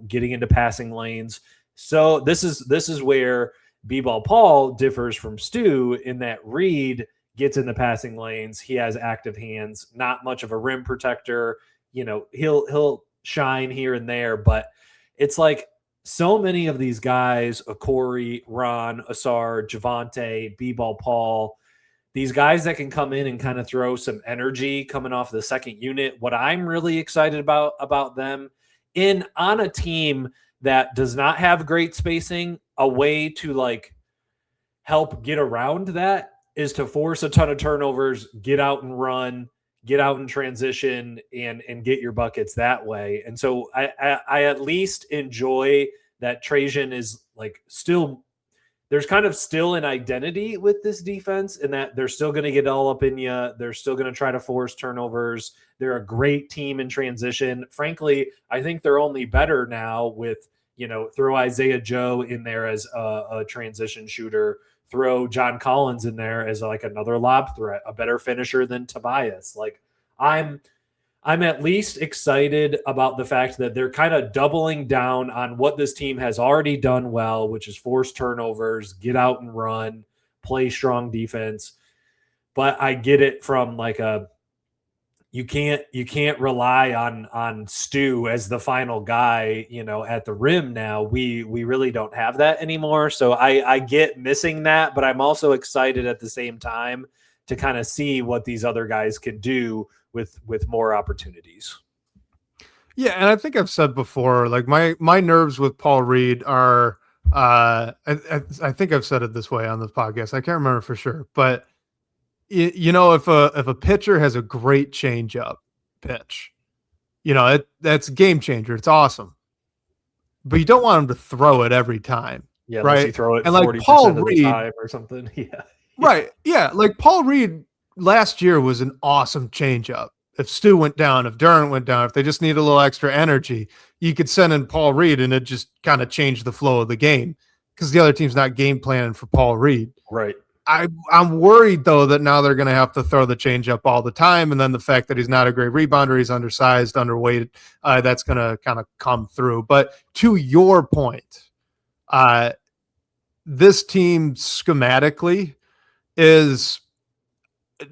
S2: getting into passing lanes. So this is where B-Ball Paul differs from Stu in that Reed gets in the passing lanes. He has active hands, not much of a rim protector. He'll shine here and there, but it's like so many of these guys, a Corey, Ron, Asar, Javante, B-Ball Paul, these guys that can come in and kind of throw some energy coming off the second unit. What I'm really excited about them on a team that does not have great spacing, a way to like help get around that is to force a ton of turnovers, get out and run, get out and transition, and get your buckets that way. And so I at least enjoy that Trajan is like still, there's kind of still an identity with this defense, and that they're still going to get all up in you. They're still going to try to force turnovers. They're a great team in transition. Frankly, I think they're only better now with, throw Isaiah Joe in there as a transition shooter. Throw John Collins in there as like another lob threat, a better finisher than Tobias. Like I'm I'm at least excited about the fact that they're kind of doubling down on what this team has already done well, which is force turnovers, get out and run, play strong defense. But I get it from like you can't rely on Stu as the final guy, at the rim now. We really don't have that anymore. So I get missing that, but I'm also excited at the same time to kind of see what these other guys can do with more opportunities.
S1: Yeah, and I think I've said before, like my nerves with Paul Reed are I think I've said it this way on this podcast. I can't remember for sure, but if a pitcher has a great changeup pitch, that's a game changer. It's awesome, but you don't want him to throw it every time.
S2: Yeah,
S1: right.
S2: You throw it
S1: and
S2: 40%
S1: like Paul
S2: of the
S1: Reed
S2: time or something. Yeah.
S1: Right. Yeah. Like Paul Reed last year was an awesome changeup. If Stu went down, if Durant went down, if they just need a little extra energy, you could send in Paul Reed and it just kind of changed the flow of the game because the other team's not game planning for Paul Reed.
S2: Right.
S1: I'm worried, though, that now they're going to have to throw the changeup all the time. And then the fact that he's not a great rebounder, he's undersized, underweight, that's going to kind of come through. But to your point, this team schematically is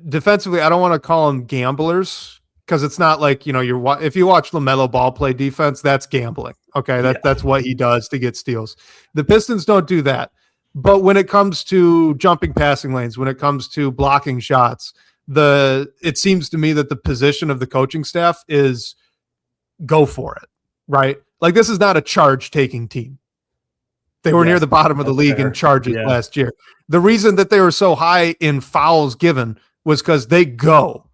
S1: defensively, I don't want to call them gamblers because it's not like, if you watch LaMelo Ball play defense, that's gambling. Okay. That's what he does to get steals. The Pistons don't do that. But when it comes to jumping passing lanes, when it comes to blocking shots, it seems to me that the position of the coaching staff is go for it, right? Like this is not a charge taking team. They were near the bottom of the league in charges last year. The reason that they were so high in fouls given was because they go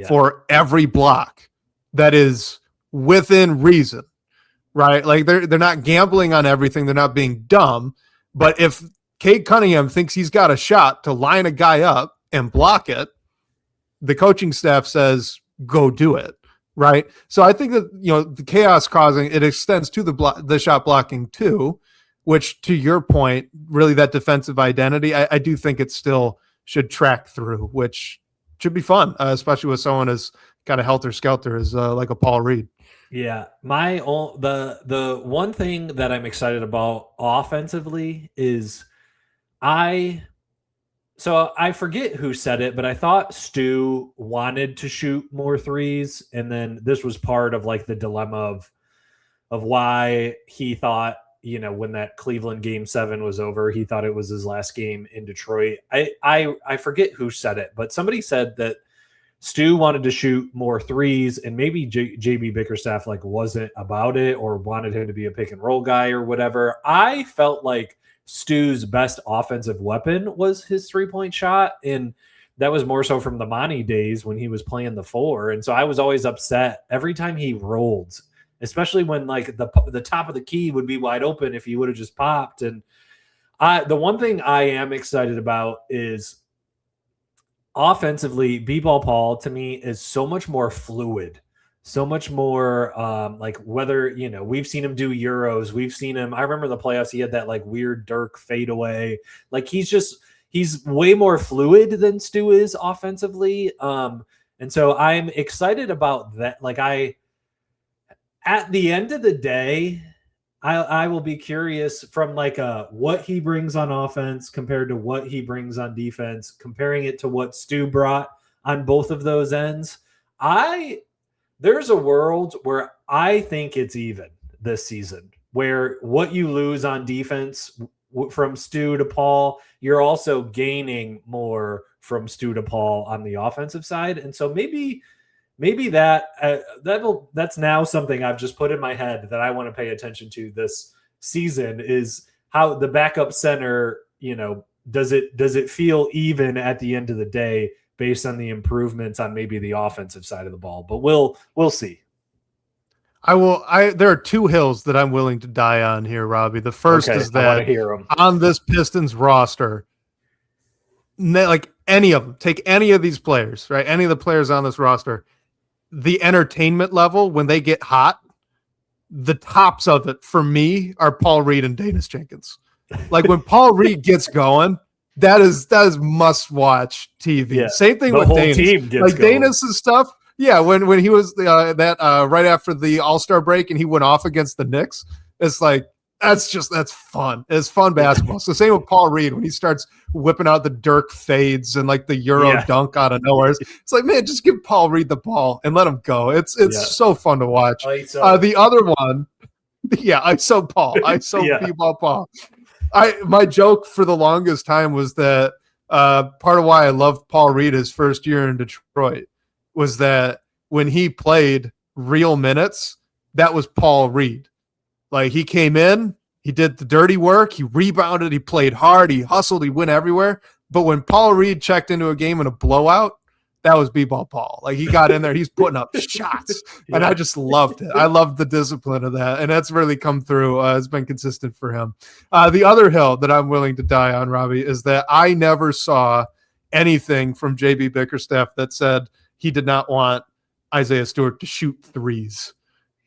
S1: for every block that is within reason, right? Like they're not gambling on everything. They're not being dumb. But if Cade Cunningham thinks he's got a shot to line a guy up and block it, the coaching staff says, go do it, right? So I think that, the chaos causing, it extends to the shot blocking too, which to your point, really that defensive identity, I do think it still should track through, which should be fun, especially with someone as kind of helter-skelter as like a Paul Reed.
S2: Yeah, the one thing that I'm excited about offensively is I forget who said it, but I thought Stu wanted to shoot more threes, and then this was part of like the dilemma of why he thought, when that Cleveland Game 7 was over, he thought it was his last game in Detroit. I forget who said it, but somebody said that Stu wanted to shoot more threes, and maybe JB Bickerstaff wasn't about it or wanted him to be a pick and roll guy or whatever. I felt like Stu's best offensive weapon was his 3-point shot, and that was more so from the Monty days when he was playing the 4. And so I was always upset every time he rolled, especially when the top of the key would be wide open if he would have just popped. And the one thing I am excited about is offensively, B-Ball Paul to me is so much more fluid, so much more whether, we've seen him do Euros. We've seen him. I remember the playoffs. He had that weird Dirk fadeaway. He's way more fluid than Stu is offensively. And so I'm excited about that. At the end of the day, I will be curious from what he brings on offense compared to what he brings on defense, comparing it to what Stu brought on both of those ends. There's a world where I think it's even this season, where what you lose on defense from Stu to Paul, you're also gaining more from Stu to Paul on the offensive side. And so maybe that's now something I've just put in my head that I want to pay attention to this season is how the backup center, does it feel even at the end of the day based on the improvements on maybe the offensive side of the ball, but we'll see.
S1: There are two hills that I'm willing to die on here, Robbie. The first is that on this Pistons roster, any of them, take any of these players, right? Any of the players on this roster, the entertainment level when they get hot, the tops of it for me are Paul Reed and Danis Jenkins. When Paul Reed gets going, that is must watch TV. Yeah, same thing with Danis. Danis's stuff, Yeah, when he was right after the All-Star break and he went off against the Knicks, it's like that's fun. It's fun basketball. So same with Paul Reed when he starts whipping out the Dirk fades and like the Euro dunk out of nowhere. It's like, man, just give Paul Reed the ball and let him go. It's so fun to watch. The other one, ISO Paul, ISO B-ball Paul. My joke for the longest time was that part of why I loved Paul Reed his first year in Detroit was that when he played real minutes, that was Paul Reed. Like he came in, he did the dirty work, he rebounded, he played hard, he hustled, he went everywhere. But when Paul Reed checked into a game in a blowout, that was B-ball Paul. Like he got in there, he's putting up shots, and I just loved it. I loved the discipline of that, and that's really come through. It's been consistent for him. The other hill that I'm willing to die on, Robbie, is that I never saw anything from JB Bickerstaff that said he did not want Isaiah Stewart to shoot threes.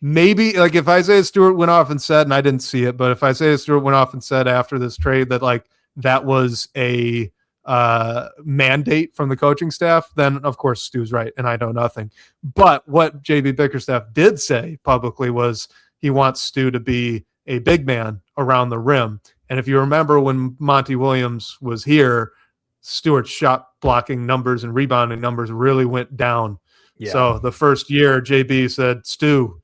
S1: Maybe like if Isaiah Stewart went off and said, and I didn't see it, but if Isaiah Stewart went off and said after this trade that like that was a mandate from the coaching staff, then of course Stu's right and I know nothing. But what JB Bickerstaff did say publicly was he wants Stu to be a big man around the rim. And if you remember when Monty Williams was here, Stewart's shot blocking numbers and rebounding numbers really went down. Yeah. So the first year JB said, Stu,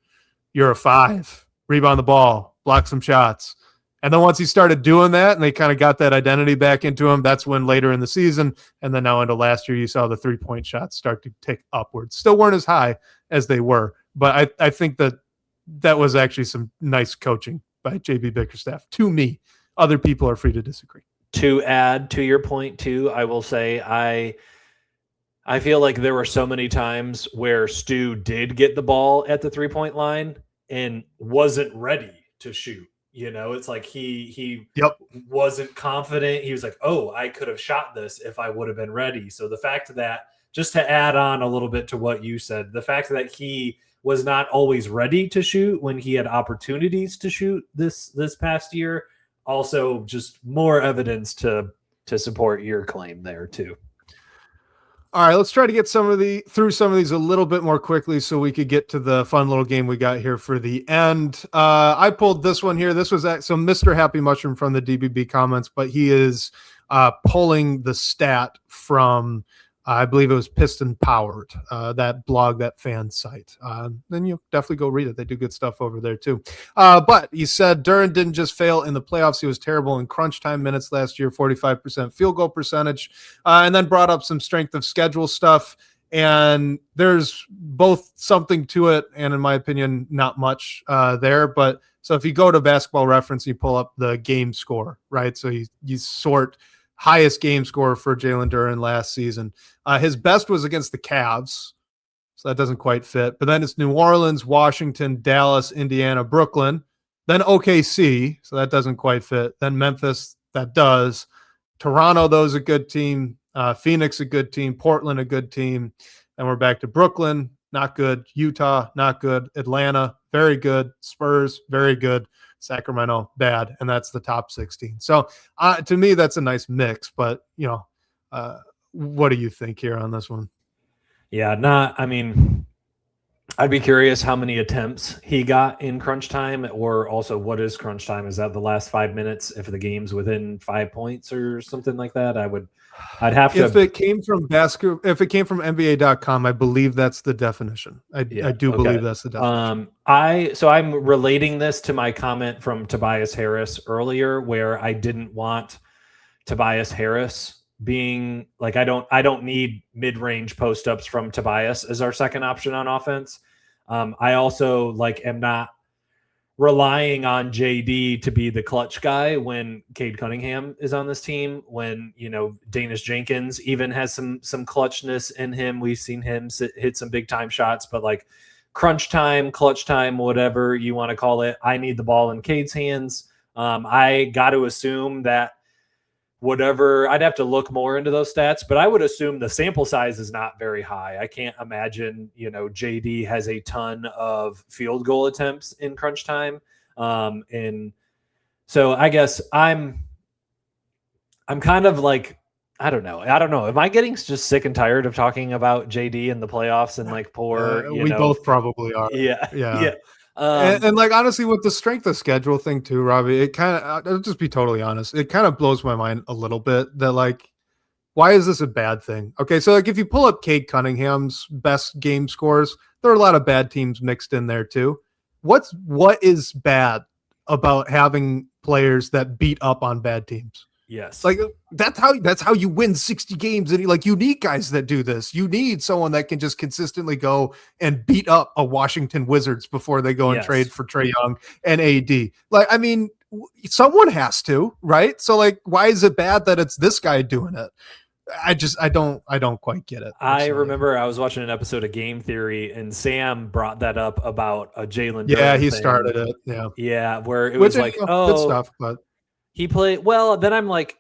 S1: you're a 5, rebound the ball, block some shots. And then once he started doing that and they kind of got that identity back into him, that's when later in the season and then now into last year, you saw the 3-point shots start to tick upwards. Still weren't as high as they were. But I think that was actually some nice coaching by JB Bickerstaff to me. Other people are free to disagree.
S2: To add to your point too, I will say I feel like there were so many times where Stu did get the ball at the 3-point line and wasn't ready to shoot. You know, it's like he wasn't confident. He was like, oh, I could have shot this if I would have been ready. So the fact that, just to add on a little bit to what you said, the fact that he was not always ready to shoot when he had opportunities to shoot this past year, also just more evidence to support your claim there too.
S1: All right, let's try to get through some of these a little bit more quickly so we could get to the fun little game we got here for the end. I pulled this one here. This was so Mr. Happy Mushroom from the DBB comments, but he is pulling the stat from, I believe it was Piston Powered, that blog, that fan site. Then you definitely go read it. They do good stuff over there too. But he said Duren didn't just fail in the playoffs. He was terrible in crunch time minutes last year, 45% field goal percentage, and then brought up some strength of schedule stuff. And there's both something to it and, in my opinion, not much there. But so if you go to Basketball Reference, you pull up the game score, right? So you sort highest game score for Jalen Duren last season. His best was against the Cavs, so that doesn't quite fit. But then it's New Orleans, Washington, Dallas, Indiana, Brooklyn. Then OKC, so that doesn't quite fit. Then Memphis, that does. Toronto, those a good team. Phoenix, a good team. Portland, a good team. Then we're back to Brooklyn, not good. Utah, not good. Atlanta, very good. Spurs, very good. Sacramento, bad, and that's the top 16. So to me, that's a nice mix. But what do you think here on this one?
S2: Yeah, I'd be curious how many attempts he got in crunch time, or also what is crunch time? Is that the last 5 minutes if the game's within 5 points or something like that? I'd have to.
S1: If it came from NBA.com, I believe that's the definition. I do believe that's the definition.
S2: I'm relating this to my comment from Tobias Harris earlier, where I didn't want Tobias Harris being like, I don't need mid-range post-ups from Tobias as our second option on offense. I also am not relying on JD to be the clutch guy when Cade Cunningham is on this team, when, Danish Jenkins even has some clutchness in him. We've seen him hit some big time shots, but crunch time, clutch time, whatever you want to call it, I need the ball in Cade's hands. I got to assume that whatever, I'd have to look more into those stats, but I would assume the sample size is not very high. I can't imagine, JD has a ton of field goal attempts in crunch time. And so I guess I'm kind of I don't know. Am I getting just sick and tired of talking about JD in the playoffs and like poor,
S1: we both probably are.
S2: Yeah.
S1: Yeah.
S2: Yeah.
S1: And like, honestly, with the strength of schedule thing too, Robbie, it kind of, I'll just be totally honest. It kind of blows my mind a little bit that like, why is this a bad thing? Okay. So like, if you pull up Cade Cunningham's best game scores, there are a lot of bad teams mixed in there too. What is bad about having players that beat up on bad teams?
S2: Yes.
S1: Like that's how you win 60 games. And like, you need guys that do this. You need someone that can just consistently go and beat up a Washington Wizards before they go and trade for Trae Young and AD. Like, I mean, someone has to, right? So like, why is it bad that it's this guy doing it? I don't quite get it.
S2: I remember I was watching an episode of Game Theory and Sam brought that up about a Jalen.
S1: Yeah, he started it. Yeah.
S2: Yeah. Where it was like,
S1: good stuff, but
S2: he played well. Then I'm like,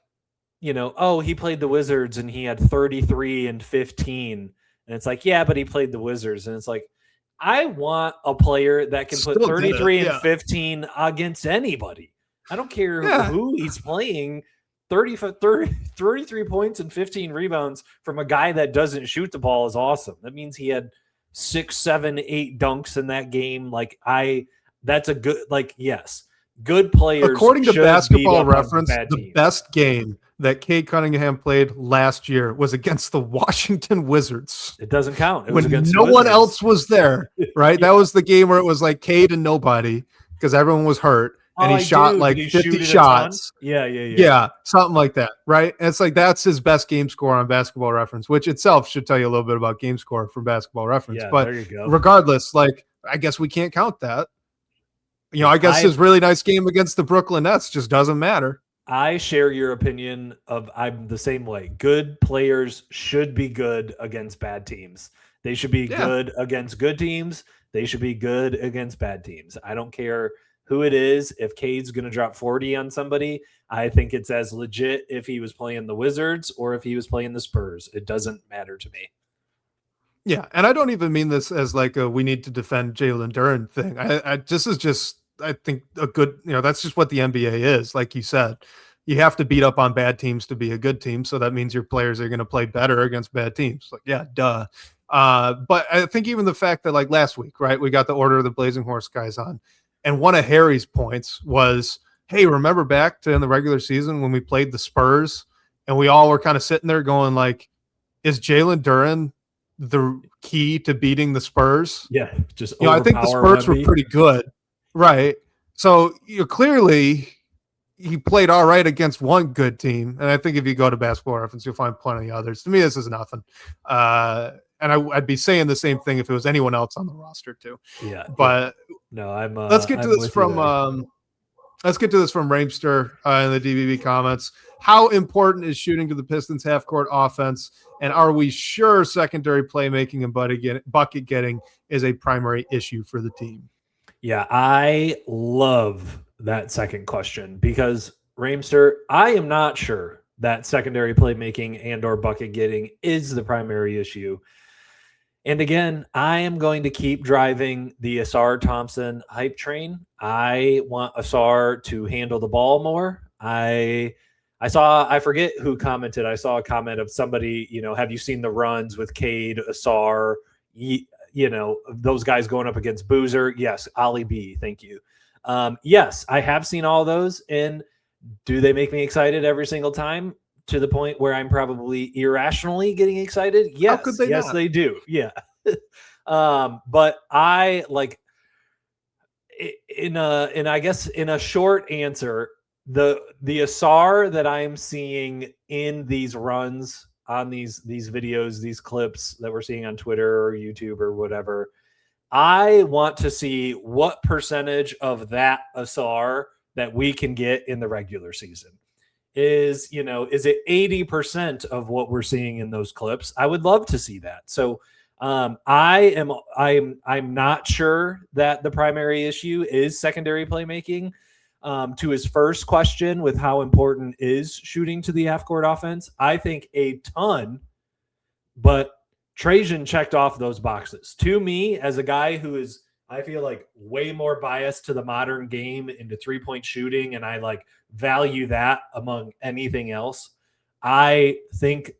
S2: he played the Wizards and he had 33 and 15. And it's like, yeah, but he played the Wizards. And it's like, I want a player that can put 33 and 15 against anybody. I don't care who he's playing. 33 points and 15 rebounds from a guy that doesn't shoot the ball is awesome. That means he had 6, 7, 8 dunks in that game. That's a good, yes. Good players.
S1: According to Basketball Reference, the best game that Cade Cunningham played last year was against the Washington Wizards.
S2: It doesn't count. It
S1: was against no one else was there, right? That was the game where it was like Cade and nobody because everyone was hurt. And he shot like 50 shots.
S2: Yeah.
S1: Something like that, right? And it's like that's his best game score on Basketball Reference, which itself should tell you a little bit about game score for Basketball Reference.
S2: Yeah,
S1: but
S2: there you go.
S1: Regardless, like I guess we can't count that. I guess his really nice game against the Brooklyn Nets just doesn't matter.
S2: I share your opinion I'm the same way. Good players should be good against bad teams. They should be good against good teams. They should be good against bad teams. I don't care who it is. If Cade's going to drop 40 on somebody, I think it's as legit if he was playing the Wizards or if he was playing the Spurs. It doesn't matter to me.
S1: Yeah, and I don't even mean this as like a we need to defend Jalen Duren thing. This is just, I think, a good, that's just what the NBA is. Like you said, you have to beat up on bad teams to be a good team. So that means your players are going to play better against bad teams. Like, yeah, duh. But I think even the fact that like last week, right, we got the Order of the Blazing Horse guys on. And one of Harry's points was, hey, remember back to in the regular season when we played the Spurs and we all were kind of sitting there going like, is Jalen Duren the key to beating the Spurs?
S2: Yeah, just
S1: I think the Spurs were pretty good, right? So clearly he played all right against one good team, and I think if you go to Basketball Reference, you'll find plenty of others. To me, this is nothing. And I'd be saying the same thing if it was anyone else on the roster too.
S2: Yeah,
S1: but
S2: no, I'm.
S1: Let's get to this from Ramester in the DBB comments. How important is shooting to the Pistons half court offense, and are we sure secondary playmaking and bucket getting is a primary issue for the team?
S2: Yeah, I love that second question because Ramester, I am not sure that secondary playmaking and or bucket getting is the primary issue. And again, I am going to keep driving the Asar Thompson hype train. I want Asar to handle the ball more. I forget who commented. I saw a comment of somebody, have you seen the runs with Cade, Asar, those guys going up against Boozer? Yes. Ali B. Thank you. Yes, I have seen all those. And do they make me excited every single time? To the point where I'm probably irrationally getting excited. Yes, yes, they do. Yeah. But I like in a short answer, the Asar that I'm seeing in these runs on these videos, these clips that we're seeing on Twitter or YouTube or whatever, I want to see what percentage of that Asar that we can get in the regular season. Is it 80% of what we're seeing in those clips? I would love to see that. So I'm not sure that the primary issue is secondary playmaking. To his first question with how important is shooting to the half court offense, I think a ton, but Trajan checked off those boxes. To me, as a guy who is, I feel like way more biased to the modern game into 3-point shooting, and I like value that among anything else. I think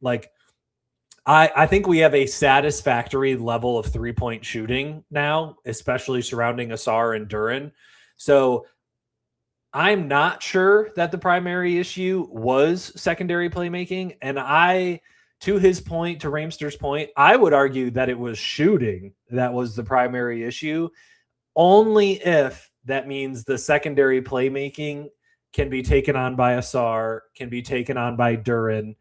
S2: I think we have a satisfactory level of 3-point shooting now, especially surrounding Asar and Duren. So I'm not sure that the primary issue was secondary playmaking. And to his point, to Ramster's point, I would argue that it was shooting that was the primary issue, only if that means the secondary playmaking can be taken on by Asar, can be taken on by Duren,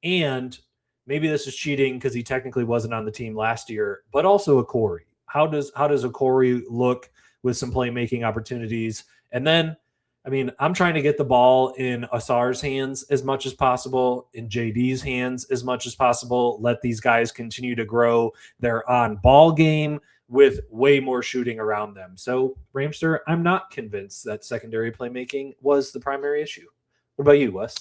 S2: and maybe this is cheating because he technically wasn't on the team last year, but also a Corey. How does a Corey look with some playmaking opportunities? And then, I mean, I'm trying to get the ball in Asar's hands as much as possible, in JD's hands as much as possible. Let these guys continue to grow their on-ball game with way more shooting around them. So, Ramster, I'm not convinced that secondary playmaking was the primary issue. What about you, Wes?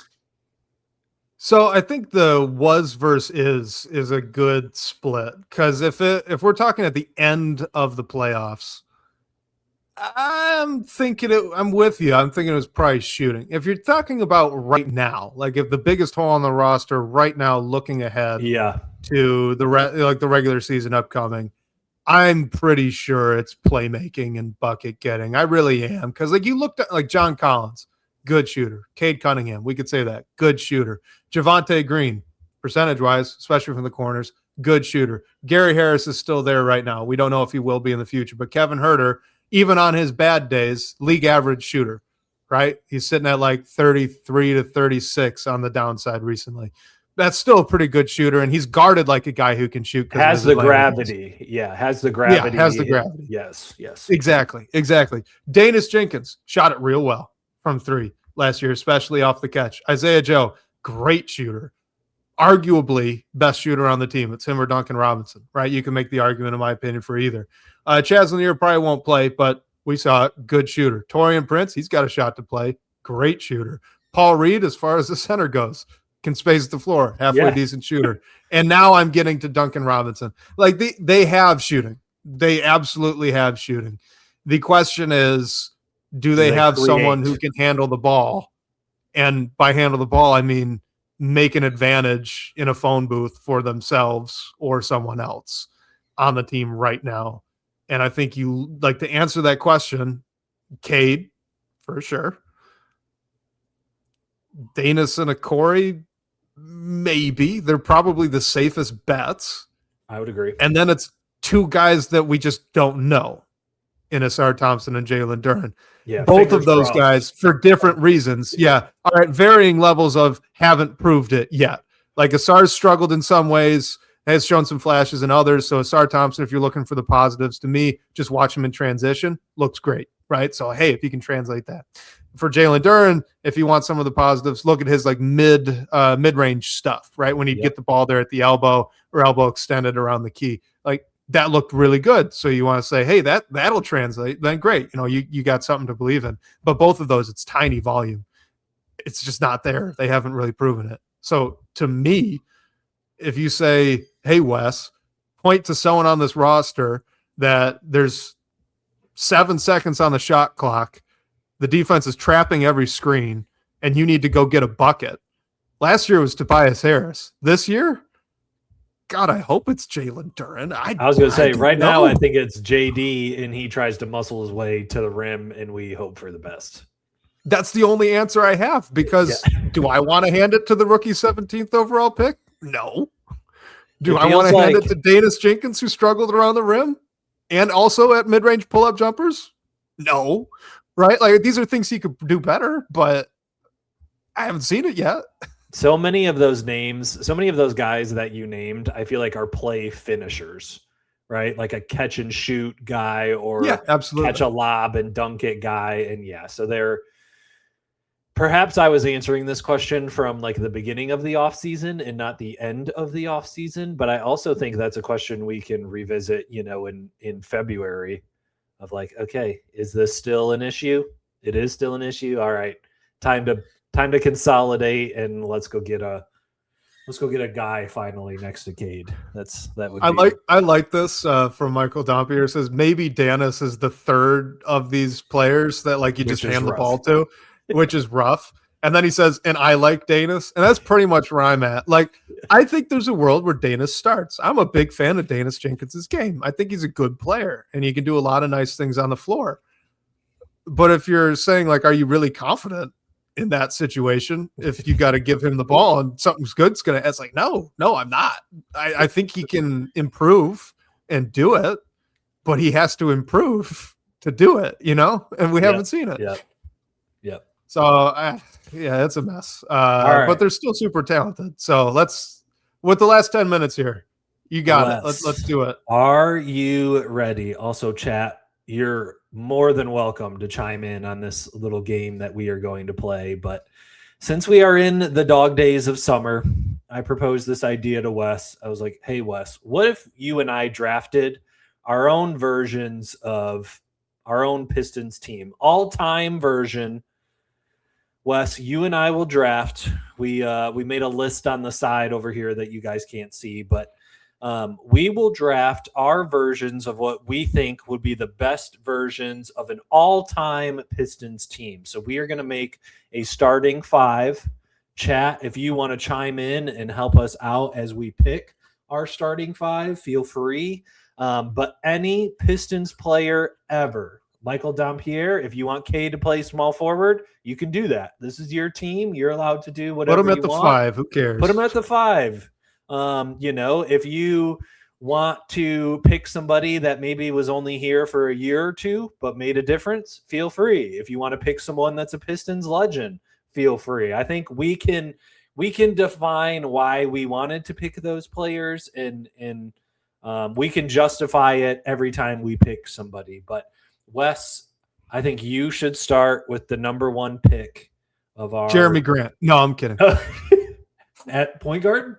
S1: So I think the was versus is a good split, because if we're talking at the end of the playoffs, I'm with you. I'm thinking it was probably shooting. If you're talking about right now, like if the biggest hole on the roster right now, looking ahead, to the regular season upcoming, I'm pretty sure it's playmaking and bucket getting. I really am, because like you looked at like John Collins. Good shooter. Cade Cunningham, we could say that. Good shooter. Javonte Green, percentage-wise, especially from the corners, good shooter. Gary Harris is still there right now. We don't know if he will be in the future. But Kevin Huerter, even on his bad days, league average shooter, right? He's sitting at like 33 to 36 on the downside recently. That's still a pretty good shooter, and he's guarded like a guy who can shoot.
S2: Has the gravity. Yeah, has the gravity.
S1: Yeah, has the gravity.
S2: Yes.
S1: Exactly. Danis Jenkins shot it real well from three last year, especially off the catch. Isaiah Joe, great shooter. Arguably best shooter on the team. It's him or Duncan Robinson, right? You can make the argument, in my opinion, for either. Chaz Lanier probably won't play, but we saw it. Good shooter. Taurean Prince, he's got a shot to play. Great shooter. Paul Reed, as far as the center goes, can space the floor. Halfway decent shooter. And now I'm getting to Duncan Robinson. Like they have shooting. They absolutely have shooting. The question is, do they have someone who can handle the ball? And by handle the ball, I mean make an advantage in a phone booth for themselves or someone else on the team right now. And I think you like to answer that question, Cade, for sure. Danis and a Corey, maybe. They're probably the safest bets.
S2: I would agree.
S1: And then it's two guys that we just don't know in Asar Thompson and Jalen Duren.
S2: Yeah,
S1: both of those guys for different reasons. Yeah. All right. Varying levels of haven't proved it yet. Like Asar's struggled in some ways, has shown some flashes in others. So Asar Thompson, if you're looking for the positives, to me, just watch him in transition. Looks great. Right. So, hey, if you can translate that. For Jalen Duren, if you want some of the positives, look at his like mid-range stuff, right? When he'd get the ball there at the elbow or elbow extended around the key. Like that looked really good. So you want to say, hey, that'll translate, then great. You know, you got something to believe in. But both of those, it's tiny volume. It's just not there. They haven't really proven it. So to me, if you say, hey, Wes, point to someone on this roster that there's 7 seconds on the shot clock, the defense is trapping every screen, and you need to go get a bucket. Last year was Tobias Harris. This year, God, I hope it's Jalen Duren. I
S2: was going to say, right now, I think it's JD, and he tries to muscle his way to the rim, and we hope for the best.
S1: That's the only answer I have, because do I want to hand it to the rookie 17th overall pick? No. Do I want to hand it to Danis Jenkins, who struggled around the rim and also at mid-range pull-up jumpers? No. Right? Like, these are things he could do better, but I haven't seen it yet.
S2: So many of those names, so many of those guys that you named, I feel like are play finishers, right? Like a catch and shoot guy or catch a lob and dunk it guy. And so they're, perhaps I was answering this question from like the beginning of the offseason and not the end of the offseason, but I also think that's a question we can revisit, you know, in February of like, okay, is this still an issue? It is still an issue. All right, time to consolidate and let's go get a guy finally next to Cade. I like this from Michael Dompier. Says maybe Danis is the third of these players that like you just hand the ball to, which is rough.
S1: And then he says, and I like Danis. And that's pretty much where I'm at. Like, I think there's a world where Danis starts. I'm a big fan of Danis Jenkins' game. I think he's a good player and he can do a lot of nice things on the floor. But if you're saying, like, are you really confident in that situation? If you got to give him the ball and something's good's going to, it's like, no, I'm not. I think he can improve and do it, but he has to improve to do it, and we haven't seen it.
S2: Yep.
S1: So, it's a mess.
S2: Right.
S1: But they're still super talented. So with the last 10 minutes here, you got it. Let's do it.
S2: Are you ready? Also, chat, you're more than welcome to chime in on this little game that we are going to play. But since we are in the dog days of summer, I proposed this idea to Wes. I was like, hey, Wes, what if you and I drafted our own versions of our own Pistons team, all-time version? Wes, you and I will draft. We made a list on the side over here that you guys can't see, but we will draft our versions of what we think would be the best versions of an all-time Pistons team. So we are going to make a starting five. Chat, if you want to chime in and help us out as we pick our starting five, feel free. But any Pistons player ever, Michael Dampierre, if you want Cade to play small forward, you can do that. This is your team. You're allowed to do whatever you want.
S1: Put him at the 5. Who cares?
S2: Put him at the 5. If you want to pick somebody that maybe was only here for a year or two but made a difference, feel free. If you want to pick someone that's a Pistons legend, feel free. I think we can define why we wanted to pick those players, and we can justify it every time we pick somebody. But Wes, I think you should start with the number 1 pick of our
S1: Jeremy Grant. No, I'm kidding.
S2: At point guard?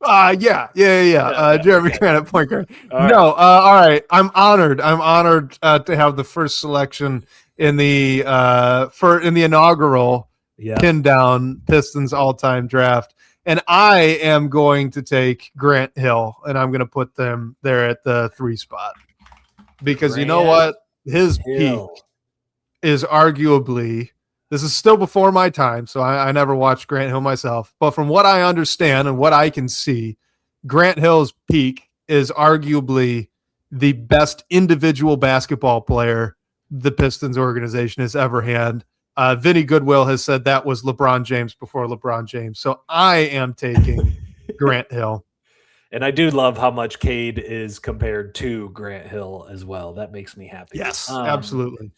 S1: Yeah. Jeremy Grant at point guard. All right. I'm honored. To have the first selection in the inaugural Pindown Pistons all-time draft. And I am going to take Grant Hill, and I'm going to put them there at the 3 spot. Because you know what? His peak is arguably, this is still before my time, so I never watched Grant Hill myself. But from what I understand and what I can see, Grant Hill's peak is arguably the best individual basketball player the Pistons organization has ever had. Vinny Goodwill has said that was LeBron James before LeBron James. So I am taking Grant Hill.
S2: And I do love how much Cade is compared to Grant Hill as well. That makes me happy.
S1: Yes, absolutely.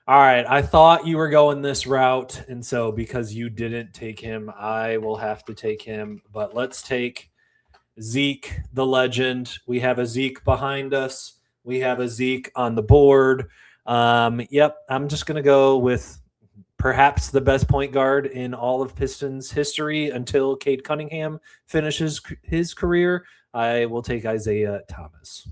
S2: All right. I thought you were going this route. And so because you didn't take him, I will have to take him. But let's take Zeke, the legend. We have a Zeke behind us. We have a Zeke on the board. I'm just going to go with perhaps the best point guard in all of Pistons history until Cade Cunningham finishes his career. I will take Isaiah Thomas.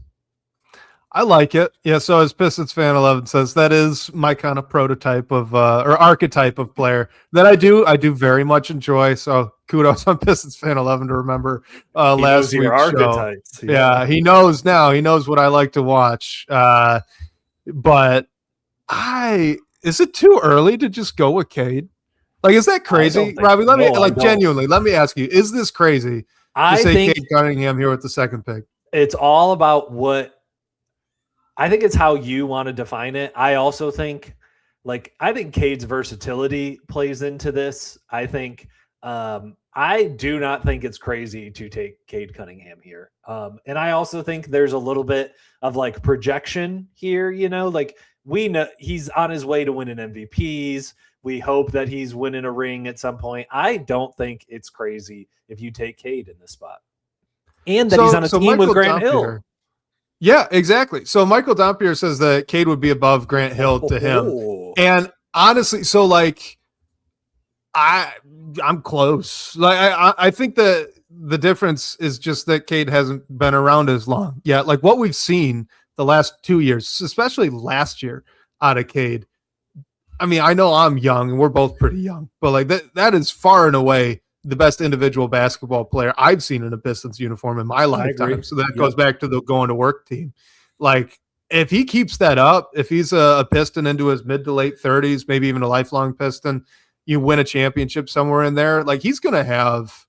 S1: I like it. Yeah, so as Pistons fan 11 says, that is my kind of prototype of or archetype of player that I do very much enjoy. So kudos on Pistons fan 11 to remember last week's show. Yeah, he knows now. He knows what I like to watch. But is it too early to just go with Cade? Like, is that crazy, Robbie? Genuinely, let me ask you: is this crazy to say Cade Cunningham here with the 2nd pick?
S2: It's all about what. I think it's how you want to define it. I also think, Cade's versatility plays into this. I think, I do not think it's crazy to take Cade Cunningham here. And I also think there's a little bit of projection here, we know he's on his way to winning MVPs. We hope that he's winning a ring at some point. I don't think it's crazy if you take Cade in this spot. And that he's on a team with Grant Hill.
S1: Yeah, exactly. So Michael Dampierre says that Cade would be above Grant Hill to him. And honestly, I'm close. I think that the difference is just that Cade hasn't been around as long. Yeah, what we've seen the last 2 years, especially last year out of Cade. I mean, I know I'm young and we're both pretty young, but that is far and away the best individual basketball player I've seen in a Pistons uniform in my lifetime. So that goes back to the going to work team. If he keeps that up, if he's a Piston into his mid to late 30s, maybe even a lifelong Piston, you win a championship somewhere in there, like he's going to have,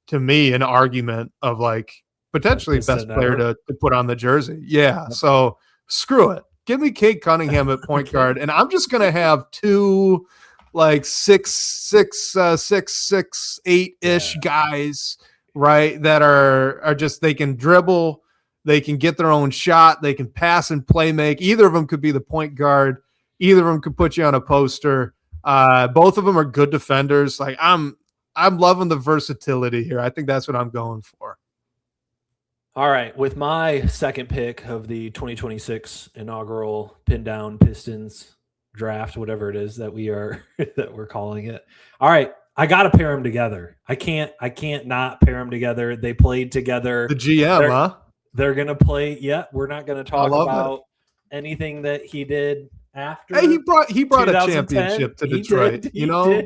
S1: to me, an argument of like potentially best player to put on the jersey. Yeah. So screw it. Give me Cade Cunningham at point guard, and I'm just going to have two like 6'8" guys, right? That are just, they can dribble, they can get their own shot, they can pass and play make. Either of them could be the point guard. Either of them could put you on a poster. Both of them are good defenders. Like I'm loving the versatility here. I think that's what I'm going for.
S2: All right, with my second pick of the 2026 inaugural Pindown Pistons draft, whatever it is that we're calling it. All right, I got to pair them together. I can't not pair them together. They played together.
S1: The GM,
S2: they're going to play. Yeah, we're not going to talk about anything that he did after.
S1: Hey, he brought a championship to Detroit.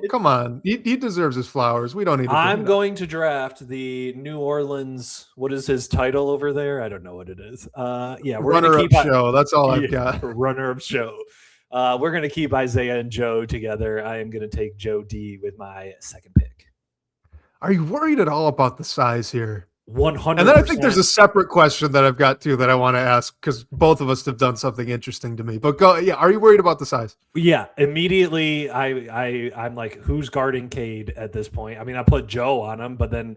S1: Come on. He deserves his flowers. We don't need to.
S2: I'm going to draft the New Orleans. What is his title over there? I don't know what it is. We're
S1: runner-up show. That's all I've got.
S2: Runner-up show. We're going to keep Isaiah and Joe together. I am going to take Joe D with my second pick.
S1: Are you worried at all about the size here?
S2: 100%.
S1: And then I think there's a separate question that I've got too that I want to ask, because both of us have done something interesting to me. But go, yeah. Are you worried about the size?
S2: Yeah. Immediately, I'm like, who's guarding Cade at this point? I mean, I put Joe on him, but then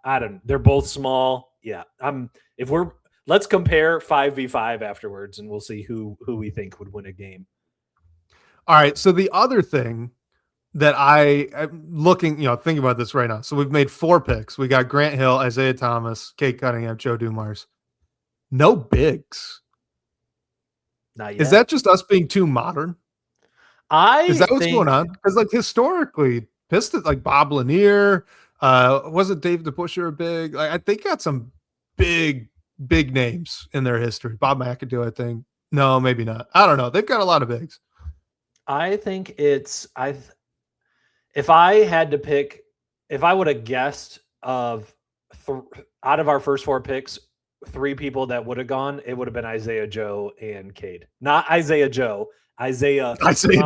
S2: I don't. They're both small. Yeah. Let's compare 5v5 afterwards, and we'll see who we think would win a game.
S1: All right. So the other thing that I'm looking, thinking about this right now. So we've made 4 picks. We got Grant Hill, Isaiah Thomas, Cade Cunningham, Joe Dumars. No bigs.
S2: Not yet.
S1: Is that just us being too modern? Is that what's going on? Because like historically, Pistons, like Bob Lanier, wasn't Dave DeBusschere a big? Like they got some big names in their history. Bob McAdoo, I think. No, maybe not. I don't know. They've got a lot of bigs.
S2: I think if I had to pick, if I would have guessed out of our first 4 picks, 3 people that would have gone, it would have been Isaiah, Joe, and Cade. Not Isaiah Joe. Isaiah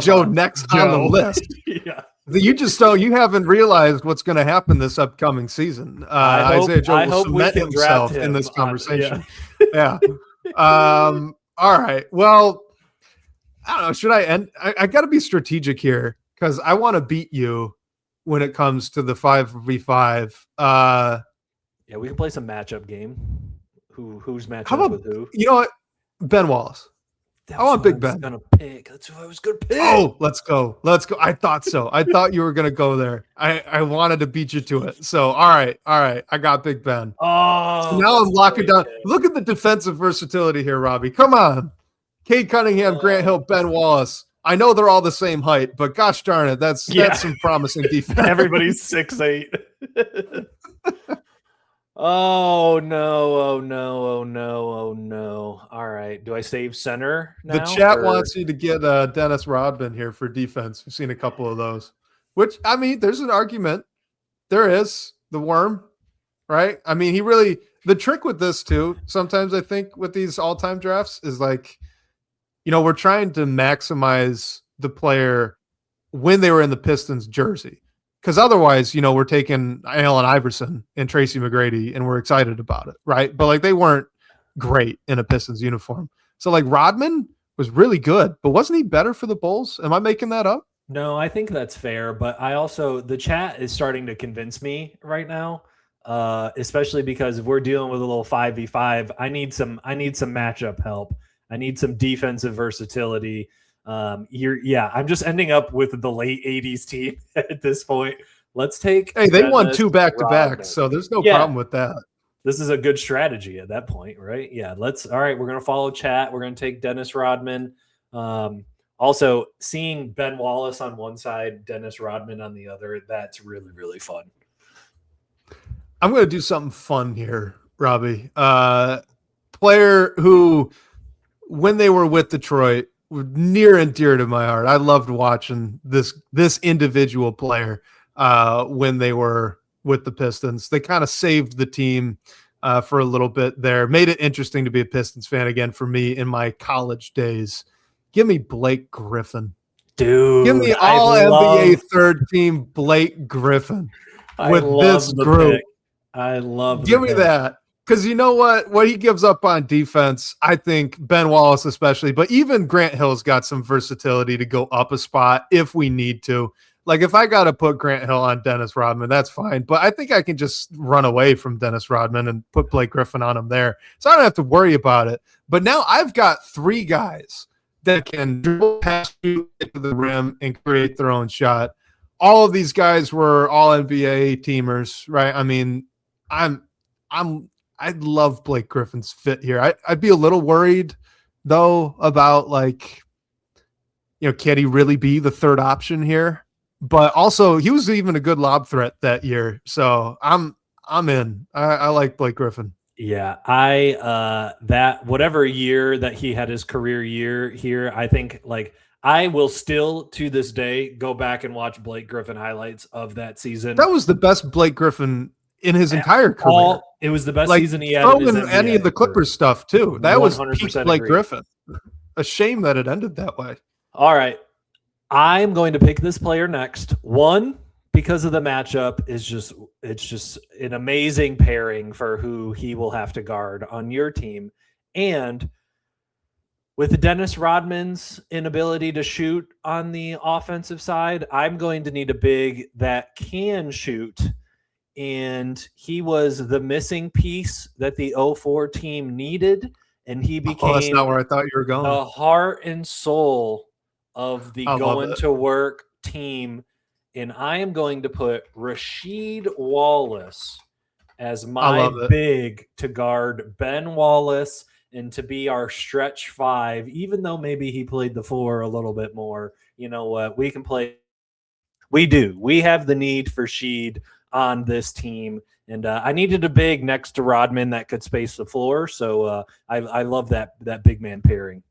S1: Joe next on the list.
S2: Yeah.
S1: You haven't realized what's going to happen this upcoming season. Isaiah Joe will cement himself in this conversation. Yeah. All right. Well, I don't know. Should I end? I got to be strategic here, because I want to beat you when it comes to the 5v5.
S2: Yeah, we can play some matchup game. Who's matching up with who?
S1: You know what? Ben Wallace. I want Big Ben.
S2: Gonna pick. That's who I was gonna pick.
S1: Oh, let's go. I thought so. I thought you were gonna go there. I wanted to beat you to it. So all right. I got Big Ben.
S2: Oh,
S1: so now I'm locking down. Look at the defensive versatility here, Robbie. Come on. Cade Cunningham, Grant Hill, Ben Wallace. I know they're all the same height, but gosh darn it, that's some promising defense.
S2: Everybody's 6'8". Oh no. All right. Do I save center now?
S1: The chat wants you to get Dennis Rodman here for defense. We've seen a couple of those. Which, I mean, there's an argument. There is. The worm, right? I mean, the trick with this too, sometimes I think with these all-time drafts is like, we're trying to maximize the player when they were in the Pistons jersey. Because otherwise, we're taking Allen Iverson and Tracy McGrady and we're excited about it, right? But like they weren't great in a Pistons uniform. So like Rodman was really good, but wasn't he better for the Bulls? Am I making that up?
S2: No, I think that's fair. But the chat is starting to convince me right now, especially because if we're dealing with a little 5v5, I need some matchup help. I need some defensive versatility. I'm just ending up with the late 80s team at this point. Let's take.
S1: Hey, they won 2 back-to-backs, so there's no problem with that.
S2: This is a good strategy at that point, right? Yeah, all right, we're going to follow chat. We're going to take Dennis Rodman. Also, seeing Ben Wallace on one side, Dennis Rodman on the other, that's really, really fun.
S1: I'm going to do something fun here, Robbie. Player who, when they were with Detroit, were near and dear to my heart. I loved watching this individual player when they were with the Pistons. They kind of saved the team for a little bit there. Made it interesting to be a Pistons fan again for me in my college days. Give me Blake Griffin.
S2: Dude,
S1: Give me all NBA third team Blake Griffin with this group.
S2: I love.
S1: Give me that. Because you know what he gives up on defense, I think Ben Wallace especially, but even Grant Hill's got some versatility to go up a spot if we need to. Like if I got to put Grant Hill on Dennis Rodman, that's fine. But I think I can just run away from Dennis Rodman and put Blake Griffin on him there. So I don't have to worry about it. But now I've got 3 guys that can dribble past you to the rim and create their own shot. All of these guys were all NBA teamers, right? I mean, I love Blake Griffin's fit here. I'd be a little worried though about can he really be the third option here? But also he was even a good lob threat that year. So I'm in. I like Blake Griffin.
S2: Yeah, that whatever year that he had his career year here, I think I will still to this day go back and watch Blake Griffin highlights of that season.
S1: That was the best Blake Griffin in his entire career.
S2: It was the best season he had.
S1: In any of the Clippers stuff too. That was peak Blake Griffin. A shame that it ended that way.
S2: All right, I'm going to pick this player next. One, because of the matchup, it's just an amazing pairing for who he will have to guard on your team, and with Dennis Rodman's inability to shoot on the offensive side, I'm going to need a big that can shoot. And he was the missing piece that the 04 team needed. And he became
S1: that's not where I thought you were going.
S2: The heart and soul of the going to work team. And I am going to put Rasheed Wallace as my big to guard Ben Wallace and to be our stretch 5, even though maybe he played the 4 a little bit more. You know what? We can play. We do. We have the need for Sheed on this team, and I needed a big next to Rodman that could space the floor. So I love that big man pairing.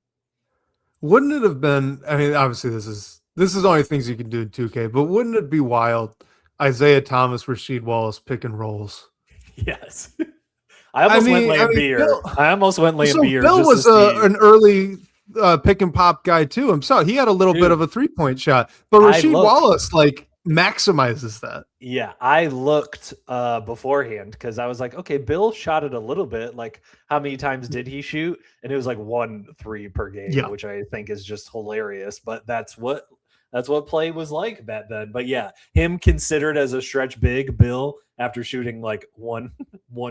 S1: Wouldn't it have been? I mean, obviously this is only things you can do in 2K, but wouldn't it be wild? Isaiah Thomas, Rasheed Wallace, pick and rolls.
S2: Yes, I almost went Liam Beer. I almost went Liam Beer.
S1: Bill was an early pick and pop guy too himself. He had a little bit of a 3-point shot, but Rasheed Wallace maximizes that.
S2: Yeah, I looked beforehand because I was like, okay, Bill shot it a little bit. Like, how many times did he shoot? And it was 1 3 per game, which I think is just hilarious. But that's what play was like back then. But yeah, him considered as a stretch big, Bill, after shooting 1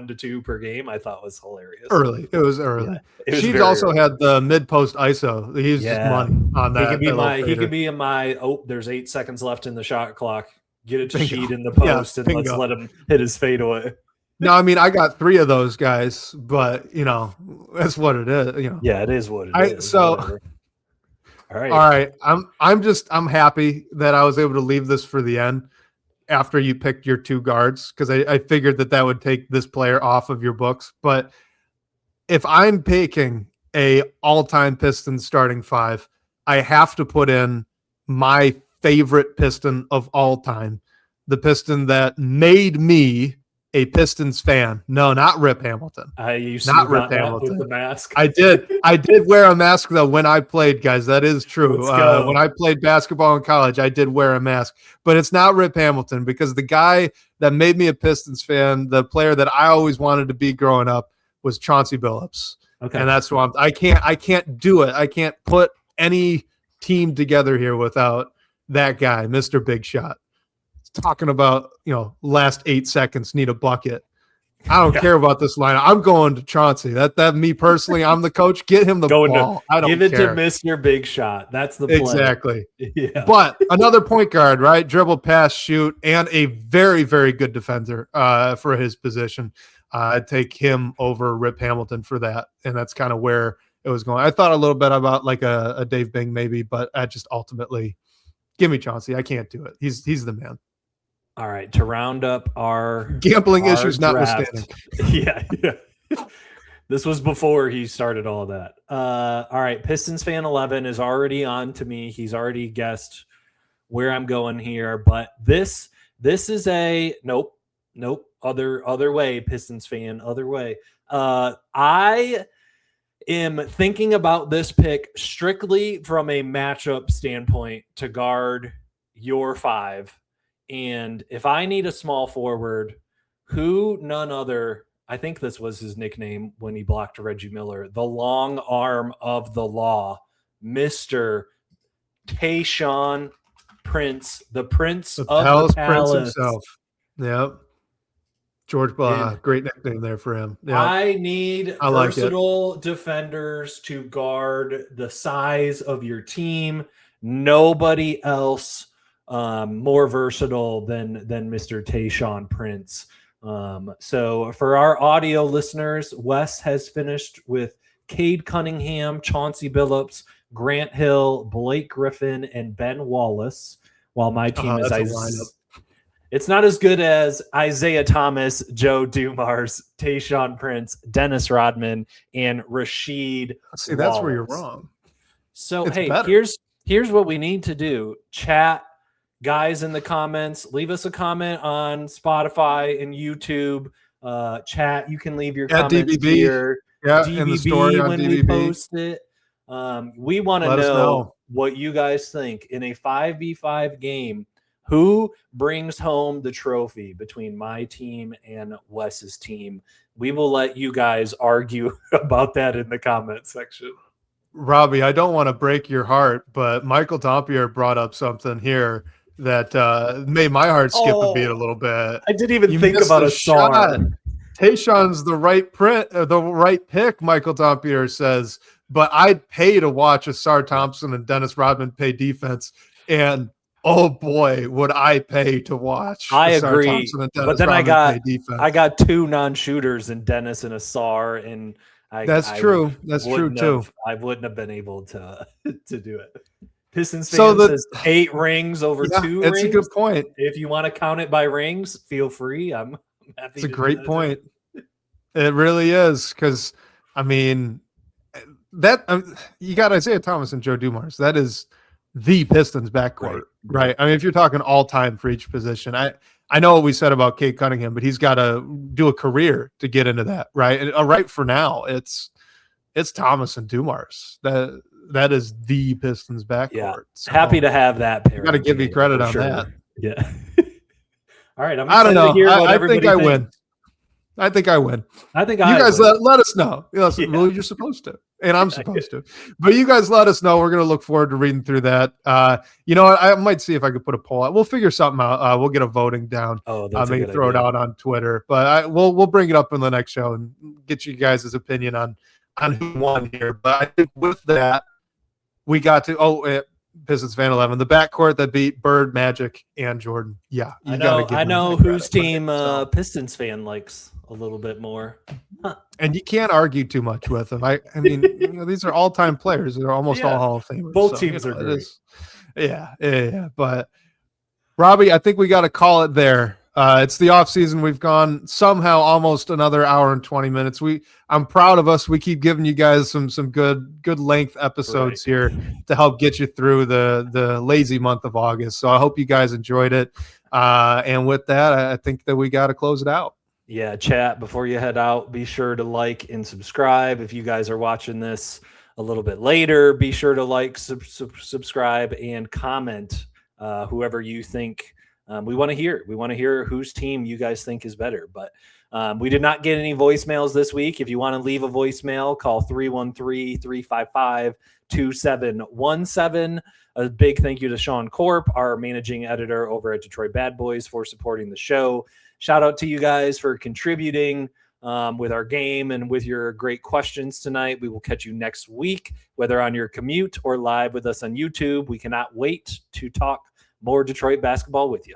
S2: to 2 per game, I thought was hilarious.
S1: It was early. Yeah, She's also early. Had the mid post ISO. He's just money on that.
S2: He could be in my. Oh, there's 8 seconds left in the shot clock. Get it to Sheed in the post and let's let him hit his fadeaway.
S1: No, I mean I got 3 of those guys, but that's what it is.
S2: Yeah, it is what it is.
S1: So.
S2: Whatever.
S1: All right. I'm happy that I was able to leave this for the end after you picked your 2 guards, because I figured that would take this player off of your books. But if I'm picking a all-time Pistons starting 5, I have to put in my favorite Piston of all time, the Piston that made me a Pistons fan. No, not Rip Hamilton.
S2: Not Rip Hamilton with the mask.
S1: I did wear a mask though when I played, guys. That is true. When I played basketball in college, I did wear a mask. But it's not Rip Hamilton, because the guy that made me a Pistons fan, the player that I always wanted to be growing up, was Chauncey Billups. Okay, and that's why I can't do it. I can't put any team together here without that guy, Mr. Big Shot. Talking about, last 8 seconds, need a bucket. I don't care about this lineup. I'm going to Chauncey. That me personally, I'm the coach. Get him the ball. I don't
S2: give it
S1: care.
S2: To Mr. Big Shot. That's the play.
S1: Exactly.
S2: Yeah.
S1: But another point guard, right? Dribble, pass, shoot, and a very, very good defender for his position. I'd take him over Rip Hamilton for that, and that's kind of where it was going. I thought a little bit about a Dave Bing maybe, but I just ultimately give me Chauncey. I can't do it. He's the man.
S2: All right, to round up our
S1: gambling issues notwithstanding.
S2: Yeah. This was before he started all that. All right, Pistons fan 11 is already on to me. He's already guessed where I'm going here, but this is a nope. Other way, Pistons fan, other way. am thinking about this pick strictly from a matchup standpoint to guard your 5. And if I need a small forward, none other, I think this was his nickname when he blocked Reggie Miller, the long arm of the law, Mr. Tayshaun Prince, the Prince of the Palace.
S1: Prince himself. Yep. George Blah, great nickname there for him. Yep.
S2: I need versatile defenders to guard the size of your team. Nobody else more versatile than Mr. Tayshaun Prince. So for our audio listeners, Wes has finished with Cade Cunningham, Chauncey Billups, Grant Hill, Blake Griffin, and Ben Wallace, while my team is it's not as good as Isaiah Thomas, Joe Dumars, Tayshaun Prince, Dennis Rodman, and Rasheed.
S1: See, that's where you're wrong.
S2: So here's what we need to do. Chat, guys, in the comments. Leave us a comment on Spotify and YouTube. Chat, you can leave your comments
S1: DBB.
S2: here.
S1: Yeah,
S2: DBB
S1: in the story on
S2: when
S1: DBB.
S2: we post it. We want to know what you guys think in a 5v5 game. Who brings home the trophy between my team and Wes's team? We will let you guys argue about that in the comment section.
S1: Robbie, I don't want to break your heart, but Michael Dompier brought up something here that made my heart skip a beat a little bit.
S2: I didn't even think about a song.
S1: Tayshaun's the right pick, Michael Dompier says, but I'd pay to watch Asar Thompson and Dennis Rodman play defense, and oh boy, would I pay to watch.
S2: I agree, but then I got 2 non-shooters in Dennis and Asar, and
S1: that's true. That's true too.
S2: I wouldn't have been able to do it. Pistons fans says 8 rings over 2 rings.
S1: That's a good point.
S2: If you want to count it by rings, feel free. I'm happy.
S1: It's a great point. It really is, because I mean that you got Isaiah Thomas and Joe Dumars. That is the Pistons backcourt, right? I mean, if you're talking all time for each position, I know what we said about Cade Cunningham, but he's got to do a career to get into that, right? And right for now, it's Thomas and Dumars. That is the Pistons backcourt.
S2: Yeah.
S1: So,
S2: happy to have that pair.
S1: Got to give you credit on that.
S2: Yeah. All right.
S1: I don't know. I think I win. I think I win.
S2: I think
S1: you guys let us know. Well, you're supposed to, and I'm supposed to. But you guys let us know. We're going to look forward to reading through that. You know what? I might see if I could put a poll out. We'll figure something out. We'll get a voting down. Maybe throw it out on Twitter. But we'll bring it up in the next show and get you guys' opinion on who won here. But I think with that, we got to Pistons fan 11, the backcourt that beat Bird, Magic, and Jordan. Yeah,
S2: I know whose team Pistons fan likes a little bit more. Huh.
S1: And you can't argue too much with them. I mean, these are all-time players. They're almost all Hall of Famers.
S2: Both teams are great.
S1: Yeah. But Robbie, I think we got to call it there. It's the off season. We've gone somehow almost another hour and 20 minutes. I'm proud of us. We keep giving you guys some good length episodes here to help get you through the lazy month of August. So I hope you guys enjoyed it. And with that, I think that we got to close it out.
S2: Yeah, chat, before you head out, be sure to like and subscribe. If you guys are watching this a little bit later, be sure to like, subscribe, and comment whoever you think. We want to hear whose team you guys think is better. But we did not get any voicemails this week. If you want to leave a voicemail, call 313-355-2717. A big thank you to Sean Corp, our managing editor over at Detroit Bad Boys, for supporting the show. Shout out to you guys for contributing with our game and with your great questions tonight. We will catch you next week, whether on your commute or live with us on YouTube. We cannot wait to talk more Detroit basketball with you.